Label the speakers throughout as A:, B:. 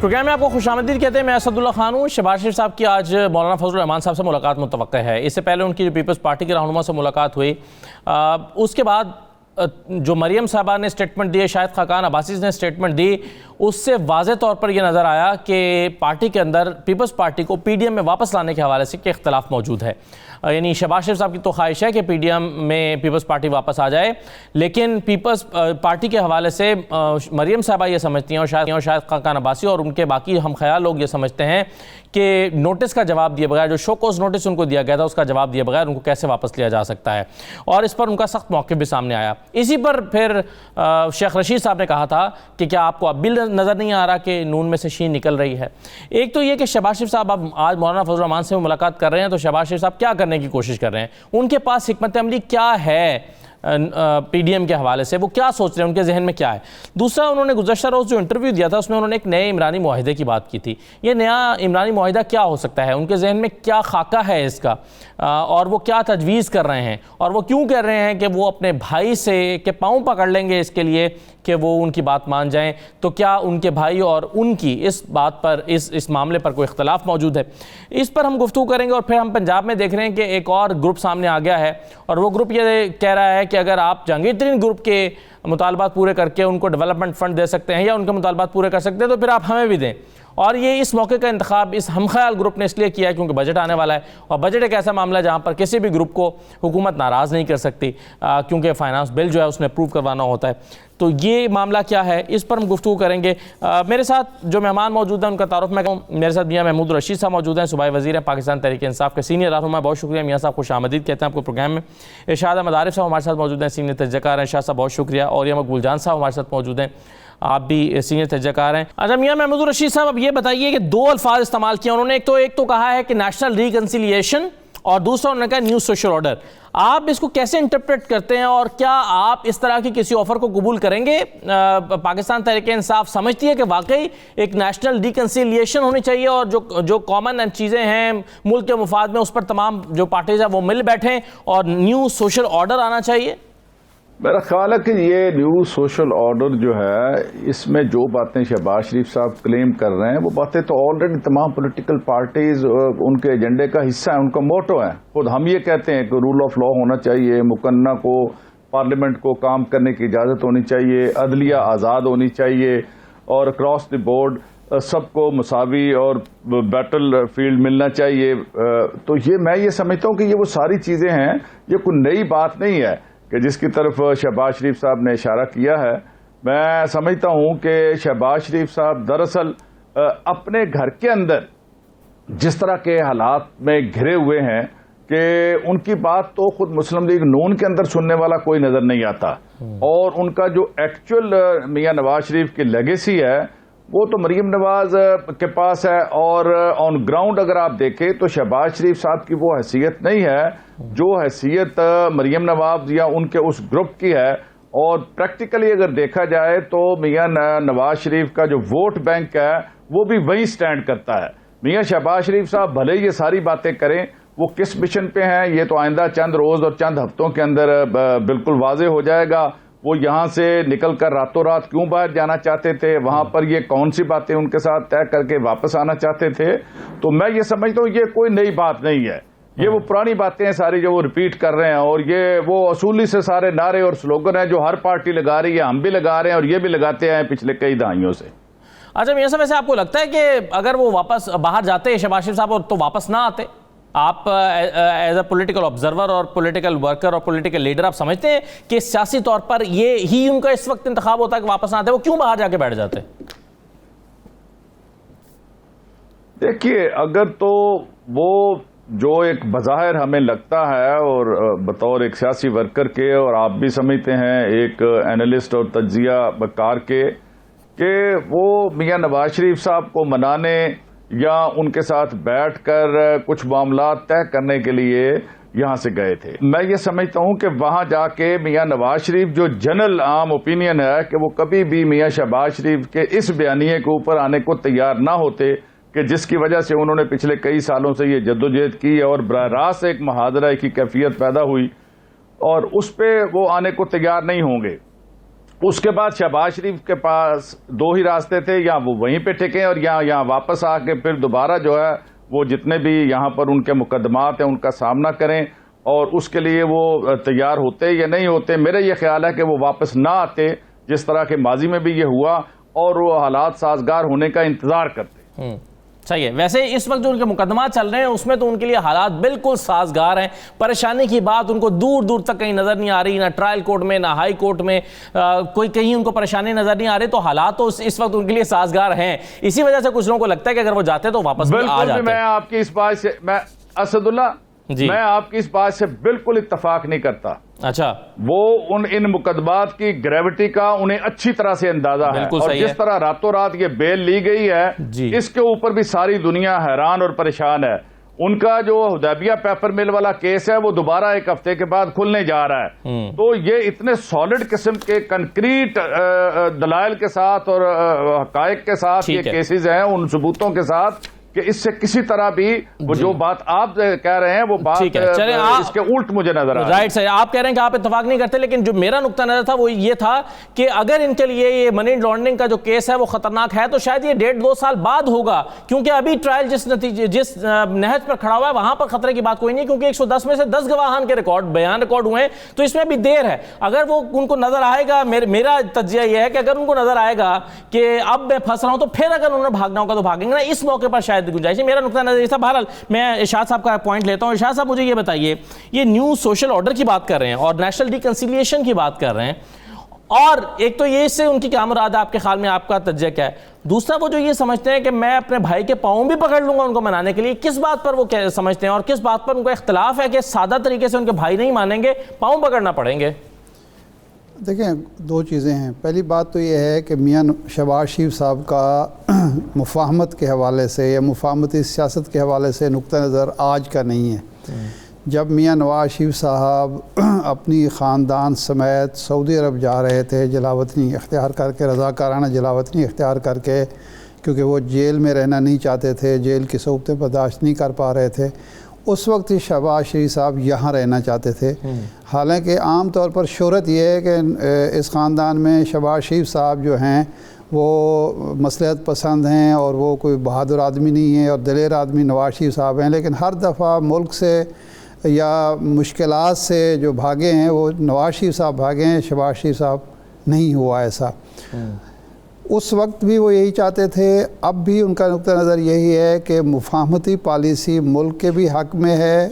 A: Programme میں آپ کو خوش آمدید کہتے ہیں. میں اسداللہ خان ہوں. شہباز شریف صاحب کی آج مولانا فضل الرحمان صاحب سے ملاقات متوقع ہے. اس سے پہلے ان کی جو پیپلز پارٹی کے رہنما سے ملاقات ہوئی, اس کے بعد جو مریم صاحبہ نے اسٹیٹمنٹ دی, شاہد خاقان عباسی نے اسٹیٹمنٹ دی, اس سے واضح طور پر یہ نظر آیا کہ پارٹی کے اندر پیپلز پارٹی کو پی ڈی ایم میں واپس لانے کے حوالے سے اختلاف موجود ہے. یعنی شہباز شریف صاحب کی تو خواہش ہے کہ پی ڈی ایم میں پیپلز پارٹی واپس آ جائے, لیکن پیپلز پارٹی کے حوالے سے مریم صاحبہ یہ سمجھتی ہیں اور شاہد خاقان عباسی اور ان کے باقی ہم خیال لوگ یہ سمجھتے ہیں کہ نوٹس کا جواب دیے بغیر, جو شو کوز نوٹس ان کو دیا گیا تھا, اس کا جواب دیے بغیر ان کو کیسے واپس لیا جا سکتا ہے. اور اس پر ان کا سخت موقف بھی سامنے آیا. اسی پر پھر شیخ رشید صاحب نے کہا تھا کہ کیا آپ کو اب بھی نظر نہیں آ رہا کہ نون میں سے شین نکل رہی ہے. ایک تو یہ کہ شہباز شریف صاحب اب آج مولانا فضل الرحمان سے ملاقات کر رہے ہیں, تو شہباز شریف صاحب کیا کرنے کی کوشش کر رہے ہیں, ان کے پاس حکمت عملی کیا ہے پی ڈی ایم کے حوالے سے, وہ کیا سوچ رہے ہیں, ان کے ذہن میں کیا ہے. دوسرا, انہوں نے گزشتہ روز جو انٹرویو دیا تھا اس میں انہوں نے ایک نئے عمرانی معاہدے کی بات کی تھی. یہ نیا عمرانی معاہدہ کیا ہو سکتا ہے, ان کے ذہن میں کیا خاکہ ہے اس کا, اور وہ کیا تجویز کر رہے ہیں, اور وہ کیوں کہہ رہے ہیں کہ وہ اپنے بھائی سے کے پاؤں پکڑ لیں گے اس کے لیے کہ وہ ان کی بات مان جائیں. تو کیا ان کے بھائی اور ان کی اس بات پر, اس معاملے پر کوئی اختلاف موجود ہے؟ اس پر ہم گفتگو کریں گے. اور پھر ہم پنجاب میں دیکھ رہے ہیں کہ ایک اور گروپ سامنے آ گیا ہے, اور وہ گروپ یہ کہہ رہا ہے کہ اگر آپ جہانگیر ترین گروپ کے مطالبات پورے کر کے ان کو ڈیولپمنٹ فنڈ دے سکتے ہیں یا ان کے مطالبات پورے کر سکتے ہیں تو پھر آپ ہمیں بھی دیں. اور یہ اس موقع کا انتخاب اس ہم خیال گروپ نے اس لیے کیا ہے کیونکہ بجٹ آنے والا ہے, اور بجٹ ایک ایسا معاملہ ہے جہاں پر کسی بھی گروپ کو حکومت ناراض نہیں کر سکتی, کیونکہ فائنانس بل جو ہے اس نے اپروو کروانا ہوتا ہے. تو یہ معاملہ کیا ہے, اس پر ہم گفتگو کریں گے. میرے ساتھ جو مہمان موجود ہیں ان کا تعارف میں کروں. میرے ساتھ میاں محمود رشید صاحب موجود ہیں, صوبائی وزیر ہیں, پاکستان تحریک انصاف کے سینئر رہنما. بہت شکریہ میاں صاحب, خوش آمدید کہتے ہیں آپ کو پروگرام میں. ارشاد احمد عارف صاحب ہمارے ساتھ موجود ہیں, سینئر تجزیہ کار ہیں. شاہ صاحب بہت شکریہ. اور یہ مقبول جان صاحب ہمارے ساتھ موجود ہیں, آپ بھی سینئر تجزیہ کار ہیں. اچھا میاں محمود رشید صاحب, اب یہ بتائیے کہ دو الفاظ استعمال کیے انہوں نے, ایک تو کہا ہے کہ نیشنل ریکنسیلیشن, اور دوسرا انہوں نے کہا نیو سوشل آرڈر. آپ اس کو کیسے انٹرپریٹ کرتے ہیں, اور کیا آپ اس طرح کی کسی آفر کو قبول کریں گے؟ پاکستان تحریک انصاف سمجھتی ہے کہ واقعی ایک نیشنل ریکنسیلیشن ہونی چاہیے, اور جو کامن چیزیں ہیں ملک کے مفاد میں اس پر تمام جو پارٹیز ہیں وہ مل بیٹھیں, اور نیو سوشل آرڈر آنا چاہیے.
B: میرا خیال ہے کہ یہ نیو سوشل آرڈر جو ہے, اس میں جو باتیں شہباز شریف صاحب کلیم کر رہے ہیں وہ باتیں تو آلریڈی تمام پولیٹیکل پارٹیز ان کے ایجنڈے کا حصہ ہیں, ان کا موٹو ہے. خود ہم یہ کہتے ہیں کہ رول آف لا ہونا چاہیے, مقننہ کو پارلیمنٹ کو کام کرنے کی اجازت ہونی چاہیے, عدلیہ آزاد ہونی چاہیے, اور اکراس دی بورڈ سب کو مساوی اور بیٹل فیلڈ ملنا چاہیے. تو میں یہ سمجھتا ہوں کہ یہ وہ ساری چیزیں ہیں, یہ کوئی نئی بات نہیں ہے کہ جس کی طرف شہباز شریف صاحب نے اشارہ کیا ہے. میں سمجھتا ہوں کہ شہباز شریف صاحب دراصل اپنے گھر کے اندر جس طرح کے حالات میں گھرے ہوئے ہیں کہ ان کی بات تو خود مسلم لیگ نون کے اندر سننے والا کوئی نظر نہیں آتا, اور ان کا جو ایکچوئل میاں نواز شریف کی لیگیسی ہے وہ تو مریم نواز کے پاس ہے. اور آن گراؤنڈ اگر آپ دیکھیں تو شہباز شریف صاحب کی وہ حیثیت نہیں ہے جو حیثیت مریم نواز یا ان کے اس گروپ کی ہے. اور پریکٹیکلی اگر دیکھا جائے تو میاں نواز شریف کا جو ووٹ بینک ہے وہ بھی وہی سٹینڈ کرتا ہے. میاں شہباز شریف صاحب بھلے یہ ساری باتیں کریں, وہ کس مشن پہ ہیں یہ تو آئندہ چند روز اور چند ہفتوں کے اندر بالکل واضح ہو جائے گا. وہ یہاں سے نکل کر راتوں رات کیوں باہر جانا چاہتے تھے, وہاں پر یہ کون سی باتیں ان کے ساتھ طے کر کے واپس آنا چاہتے تھے. تو میں یہ سمجھتا ہوں یہ کوئی نئی بات نہیں ہے, یہ وہ پرانی باتیں ہیں ساری جو وہ ریپیٹ کر رہے ہیں, اور یہ وہ اصولی سے سارے نعرے اور سلوگن ہیں جو ہر پارٹی لگا رہی ہے, ہم بھی لگا رہے ہیں اور یہ بھی لگاتے ہیں پچھلے کئی دہائیوں سے.
A: اچھا میاں صاحب, ویسے آپ کو لگتا ہے کہ اگر وہ واپس باہر جاتے شہباز شریف صاحب تو واپس نہ آتے, آپ ایز اے پولیٹیکل آبزرور اور پولیٹیکل ورکر اور پولیٹیکل لیڈر آپ سمجھتے ہیں کہ سیاسی طور پر یہ ہی ان کا اس وقت انتخاب ہوتا ہے کہ واپس نہ آتے, وہ کیوں باہر جا کے بیٹھ جاتے؟
B: دیکھیے, اگر تو وہ جو ایک بظاہر ہمیں لگتا ہے اور بطور ایک سیاسی ورکر کے, اور آپ بھی سمجھتے ہیں ایک اینالسٹ اور تجزیہ کار کے, کہ وہ میاں نواز شریف صاحب کو منانے یا ان کے ساتھ بیٹھ کر کچھ معاملات طے کرنے کے لیے یہاں سے گئے تھے. میں یہ سمجھتا ہوں کہ وہاں جا کے میاں نواز شریف جو جنرل عام اوپینین ہے کہ وہ کبھی بھی میاں شہباز شریف کے اس بیانیے کے اوپر آنے کو تیار نہ ہوتے کہ جس کی وجہ سے انہوں نے پچھلے کئی سالوں سے یہ جدوجہد کی اور براہ راست ایک محاذرہ کی کیفیت پیدا ہوئی, اور اس پہ وہ آنے کو تیار نہیں ہوں گے. اس کے بعد شہباز شریف کے پاس دو ہی راستے تھے، یا وہ وہیں پہ ٹکیں اور یہاں واپس آ کے پھر دوبارہ جو ہے وہ جتنے بھی یہاں پر ان کے مقدمات ہیں ان کا سامنا کریں، اور اس کے لیے وہ تیار ہوتے یا نہیں ہوتے۔ میرا یہ خیال ہے کہ وہ واپس نہ آتے، جس طرح کے ماضی میں بھی یہ ہوا، اور وہ حالات سازگار ہونے کا انتظار کرتے۔
A: صحیح ہے۔ ویسے اس وقت جو ان کے مقدمات چل رہے ہیں اس میں تو ان کے لیے حالات بالکل سازگار ہیں، پریشانی کی بات ان کو دور دور تک کہیں نظر نہیں آ رہی، نہ ٹرائل کورٹ میں نہ ہائی کورٹ میں کوئی کہیں ان کو پریشانی نظر نہیں آ رہی، تو حالات تو اس وقت ان کے لیے سازگار ہیں۔ اسی وجہ سے کچھ لوگوں کو لگتا ہے کہ اگر وہ جاتے تو واپس بھی آ جاتے۔
B: میں آپ کی اس بات سے اسد اللہ میں آپ کی اس بات سے بالکل اتفاق نہیں کرتا۔
A: اچھا،
B: وہ ان مقدمات کی گریوٹی کا انہیں اچھی طرح سے اندازہ ہے، اور جس طرح راتوں رات یہ بیل لی گئی ہے اس کے اوپر بھی ساری دنیا حیران اور پریشان ہے۔ ان کا جو حدیبیہ پیپر مل والا کیس ہے وہ دوبارہ ایک ہفتے کے بعد کھلنے جا رہا ہے، تو یہ اتنے سالڈ قسم کے کنکریٹ دلائل کے ساتھ اور حقائق کے ساتھ یہ کیسز ہیں، ان ثبوتوں کے ساتھ، کہ اس سے کسی طرح بھی وہ جو بات آپ کہہ رہے ہیں وہ بات اس کے الٹ مجھے نظر آ رہا ہے۔
A: رائٹ صحیح، آپ کہہ رہے ہیں کہ آپ اتفاق نہیں کرتے، لیکن جو میرا نقطہ نظر تھا وہ یہ تھا کہ اگر ان کے لیے یہ منی لانڈرنگ کا جو کیس ہے وہ خطرناک ہے تو شاید یہ 1.5-2 سال بعد ہوگا، کیونکہ ابھی ٹرائل جس نہج پر کھڑا ہوا ہے وہاں پر خطرے کی بات کوئی نہیں، کیونکہ 110 میں سے 10 گواہان کے بیان ریکارڈ ہوئے ہیں، تو اس میں بھی دیر ہے۔ اگر وہ ان کو نظر آئے گا، میرا تجزیہ یہ ہے کہ اگر ان کو نظر آئے گا کہ اب میں پھنس رہا ہوں، تو پھر اگر انہوں نے بھاگنا ہوگا تو بھاگیں گے نا، اس موقع پر شاید گنجائش ہے۔ میرا نقطہ نظر یہ تھا۔ بہرحال میں ارشاد صاحب کا پوائنٹ لیتا ہوں۔ ارشاد صاحب مجھے یہ بتائیے، یہ نیو سوشل آرڈر کی بات کر رہے ہیں اور نیشنل ریکنسیلیشن کی بات کر رہے ہیں، اور ایک تو یہ اس سے ان کی کیا مراد ہے آپ کے خیال میں، آپ کا تجزیہ کیا ہے؟ دوسرا وہ جو یہ سمجھتے ہیں کہ میں اپنے بھائی کے پاؤں بھی پکڑ لوں گا ان کو منانے کے لیے، کس بات پر وہ سمجھتے ہیں اور کس بات پر ان کو اختلاف ہے کہ سادہ طریقے سے ان کے بھائی نہیں مانیں گے، پاؤں پکڑنا پڑیں گے؟
C: دیکھیں، دو چیزیں ہیں۔ پہلی بات تو یہ ہے کہ میاں شہباز شریف صاحب کا مفاہمت کے حوالے سے یا مفاہمتی سیاست کے حوالے سے نقطہ نظر آج کا نہیں ہے۔ جب میاں نواز شریف صاحب اپنی خاندان سمیت سعودی عرب جا رہے تھے جلاوطنی اختیار کر کے، رضاکارانہ جلاوطنی اختیار کر کے، کیونکہ وہ جیل میں رہنا نہیں چاہتے تھے، جیل کی صعوبتیں برداشت نہیں کر پا رہے تھے، اس وقت شہباز شریف صاحب یہاں رہنا چاہتے تھے۔ حالانکہ عام طور پر شہرت یہ ہے کہ اس خاندان میں شہباز شریف صاحب جو ہیں وہ مصلحت پسند ہیں اور وہ کوئی بہادر آدمی نہیں ہے اور دلیر آدمی نواز شریف صاحب ہیں، لیکن ہر دفعہ ملک سے یا مشکلات سے جو بھاگے ہیں وہ نواز شریف صاحب بھاگے ہیں، شہباز شریف صاحب نہیں ہوا ایسا۔ اس وقت بھی وہ یہی چاہتے تھے، اب بھی ان کا نقطہ نظر یہی ہے کہ مفاہمتی پالیسی ملک کے بھی حق میں ہے،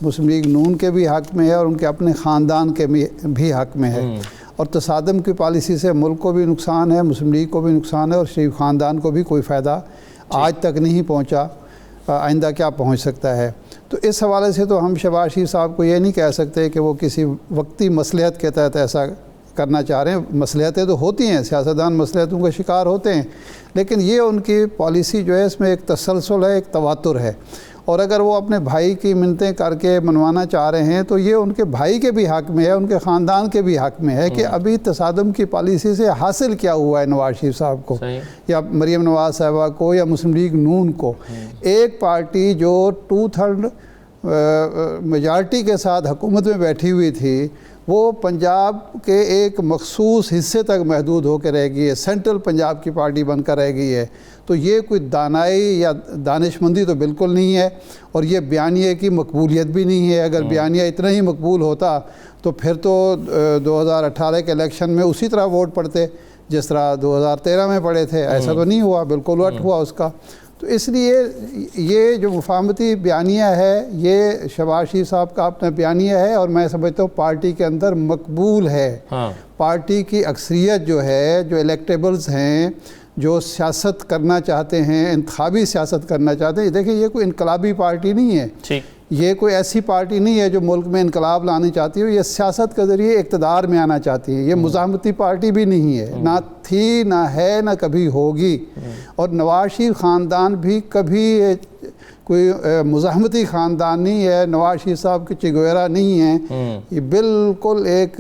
C: مسلم لیگ نون کے بھی حق میں ہے اور ان کے اپنے خاندان کے بھی حق میں ہے، اور تصادم کی پالیسی سے ملک کو بھی نقصان ہے، مسلم لیگ کو بھی نقصان ہے، اور شریف خاندان کو بھی کوئی فائدہ آج تک نہیں پہنچا، آئندہ کیا پہنچ سکتا ہے۔ تو اس حوالے سے تو ہم شہباز شریف صاحب کو یہ نہیں کہہ سکتے کہ وہ کسی وقتی مصلحت کے تحت ایسا کرنا چاہ رہے ہیں۔ مصلحتیں تو ہوتی ہیں، سیاستدان مصلحتوں کا شکار ہوتے ہیں، لیکن یہ ان کی پالیسی جو ہے اس میں ایک تسلسل ہے، ایک تواتر ہے، اور اگر وہ اپنے بھائی کی منتیں کر کے منوانا چاہ رہے ہیں تو یہ ان کے بھائی کے بھی حق میں ہے، ان کے خاندان کے بھی حق میں ہے کہ ابھی تصادم کی پالیسی سے حاصل کیا ہوا ہے نواز شریف صاحب کو یا مریم نواز صاحبہ کو یا مسلم لیگ نون کو۔ ایک پارٹی جو 2/3 میجارٹی کے ساتھ حکومت میں بیٹھی ہوئی تھی، وہ پنجاب کے ایک مخصوص حصے تک محدود ہو کے رہ گئی ہے، سینٹرل پنجاب کی پارٹی بن کر رہ گئی ہے، تو یہ کوئی دانائی یا دانش مندی تو بالکل نہیں ہے، اور یہ بیانیے کی مقبولیت بھی نہیں ہے۔ اگر بیانیہ اتنا ہی مقبول ہوتا تو پھر تو 2018 کے الیکشن میں اسی طرح ووٹ پڑتے جس طرح 2013 میں پڑے تھے، ایسا تو نہیں ہوا، بالکل الٹ ہوا اس کا۔ تو اس لیے یہ جو مفاہمتی بیانیہ ہے یہ شہباز شریف صاحب کا اپنا بیانیہ ہے، اور میں سمجھتا ہوں پارٹی کے اندر مقبول ہے۔ پارٹی کی اکثریت جو ہے، جو الیکٹیبلز ہیں، جو سیاست کرنا چاہتے ہیں، انتخابی سیاست کرنا چاہتے ہیں، دیکھیں یہ کوئی انقلابی پارٹی نہیں ہے، یہ کوئی ایسی پارٹی نہیں ہے جو ملک میں انقلاب لانا چاہتی ہے، یہ سیاست کے ذریعے اقتدار میں آنا چاہتی ہے، یہ مزاحمتی پارٹی بھی نہیں ہے، نہ تھی، نہ ہے، نہ کبھی ہوگی، اور نواز شریف خاندان بھی کبھی کوئی مزاحمتی خاندان نہیں ہے، نواز شریف صاحب کی چگویرا نہیں ہے، یہ بالکل ایک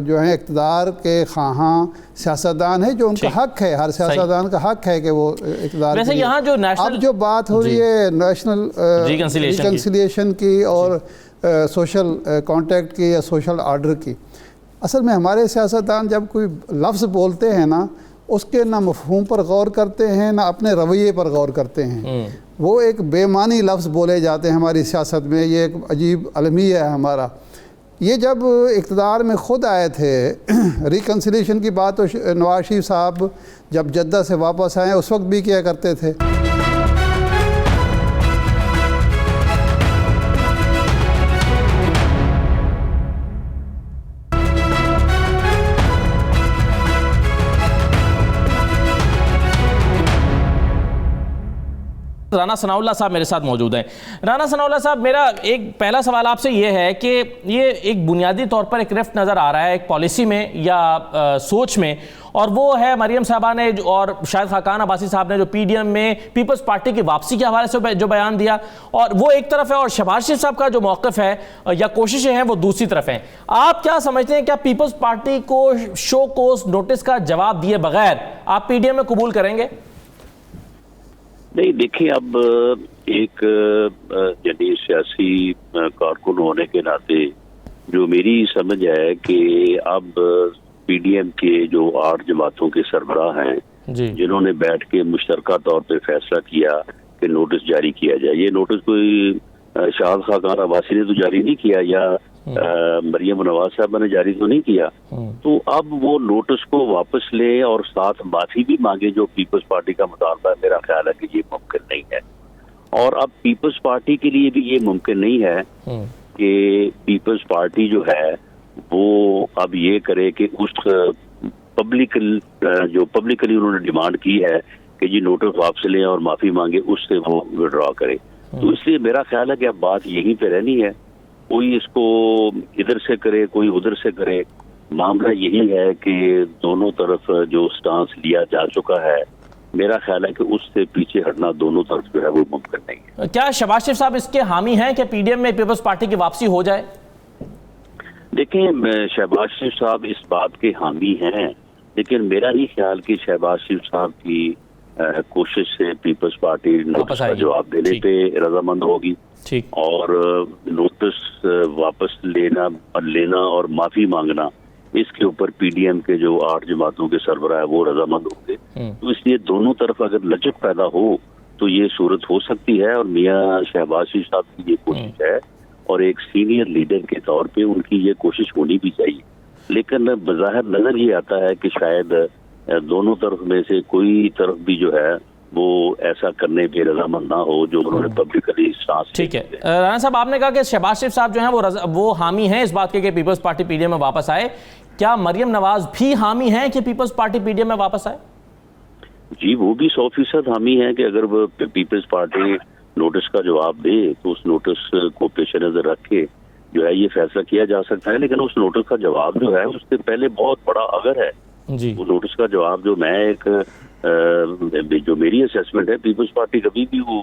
C: جو ہے اقتدار کے خواہاں سیاستدان ہے، جو ان کا حق ہے، ہر سیاستدان کا حق ہے کہ وہ اقتدار
A: ویسے یہاں جو
C: اب جو بات ہو رہی ہے نیشنل ریکنسیلیشن کی اور سوشل کانٹیکٹ کی یا سوشل آرڈر کی، اصل میں ہمارے سیاستدان جب کوئی لفظ بولتے ہیں نا، اس کے نہ مفہوم پر غور کرتے ہیں نہ اپنے رویے پر غور کرتے ہیں. وہ ایک بے معنی لفظ بولے جاتے ہیں ہماری سیاست میں. یہ ایک عجیب المیہ ہے ہمارا. یہ جب اقتدار میں خود آئے تھے ریکنسیلیشن کی بات تو نواز شریف صاحب جب جدہ سے واپس آئے اس وقت بھی کیا کرتے تھے.
A: رانا ثناء اللہ صاحب میرے ساتھ موجود ہیں. رانا ثناء اللہ صاحب، میرا ایک پہلا سوال آپ سے یہ ہے کہ یہ ایک بنیادی طور پر ایک رفٹ نظر آ رہا ہے ایک پالیسی میں یا سوچ میں، اور وہ ہے مریم صاحبہ نے اور شاہد خاقان عباسی صاحب نے جو پی ڈی ایم میں پیپلز پارٹی کی واپسی کے حوالے سے جو بیان دیا، اور وہ ایک طرف ہے، اور شہباز شریف صاحب کا جو موقف ہے یا کوششیں ہیں وہ دوسری طرف ہیں. آپ کیا سمجھتے ہیں، کیا پیپلز پارٹی کو شو کوز نوٹس کا جواب دیے بغیر آپ پی ڈی ایم میں قبول کریں گے؟
D: نہیں، دیکھیں، اب ایک یعنی سیاسی کارکن ہونے کے ناطے جو میری سمجھ ہے کہ اب پی ڈی ایم کے جو 8 جماعتوں کے سربراہ ہیں جنہوں نے بیٹھ کے مشترکہ طور پہ فیصلہ کیا کہ نوٹس جاری کیا جائے. یہ نوٹس کوئی شاہد خاقان عباسی نے تو جاری نہیں کیا یا مریم نواز صاحبہ نے جاری تو نہیں کیا. تو اب وہ نوٹس کو واپس لیں اور ساتھ معافی بھی مانگے جو پیپلز پارٹی کا مطالبہ ہے. میرا خیال ہے کہ یہ ممکن نہیں ہے، اور اب پیپلز پارٹی کے لیے بھی یہ ممکن نہیں ہے کہ پیپلز پارٹی جو ہے وہ اب یہ کرے کہ اس پبلکلی انہوں نے ڈیمانڈ کی ہے کہ جی نوٹس واپس لیں اور معافی مانگے، اس سے وہ وڈرا کرے. تو اس لیے میرا خیال ہے کہ اب بات یہیں پہ رہنی ہے. کوئی اس کو ادھر سے کرے، کوئی ادھر سے کرے. معاملہ یہی ہے کہ دونوں طرف جو سٹانس لیا جا چکا ہے، میرا خیال ہے کہ اس سے پیچھے ہٹنا دونوں طرف جو ہے وہ ممکن نہیں ہے.
A: کیا شہباز شریف صاحب اس کے حامی ہیں کہ پی ڈی ایم میں پیپلز پارٹی کی واپسی ہو جائے؟
D: دیکھیں، شہباز شریف صاحب اس بات کے حامی ہیں، لیکن میرا نہیں خیال کہ شہباز شریف صاحب کی کوشش سے پیپلز پارٹی نوٹس کا جواب دینے پہ رضامند ہوگی، اور نوٹس واپس لینا اور معافی مانگنا اس کے اوپر پی ڈی ایم کے جو 8 جماعتوں کے سربراہ ہیں وہ رضامند ہوں گے. تو اس لیے دونوں طرف اگر لچک پیدا ہو تو یہ صورت ہو سکتی ہے، اور میاں شہباز شریف صاحب کی یہ کوشش ہے اور ایک سینئر لیڈر کے طور پہ ان کی یہ کوشش ہونی بھی چاہیے. لیکن بظاہر نظر یہ آتا ہے کہ شاید دونوں طرف میں سے کوئی طرف بھی جو ہے وہ ایسا کرنے پہ رضامند نہ ہو جو انہوں نے پبلکلی سٹانس.
A: ٹھیک ہے رانا صاحب، آپ نے کہا کہ شہباز شریف صاحب جو ہیں وہ حامی ہیں اس بات کے کہ Peoples Party P D M میں واپس آئے. کیا مریم نواز بھی حامی ہیں کہ Peoples Party P D M میں واپس آئے؟
D: جی، وہ بھی 100% حامی ہیں کہ اگر وہ پیپلز پارٹی نوٹس کا جواب دے تو اس نوٹس کو پیش نظر رکھ کے جو ہے یہ فیصلہ کیا جا سکتا ہے. لیکن اس نوٹس کا جواب جو ہے اس سے پہلے بہت بڑا اگر ہے. وہ نوٹس کا جواب جو میں جو میری اسیسمنٹ ہے، پیپلز پارٹی کبھی بھی وہ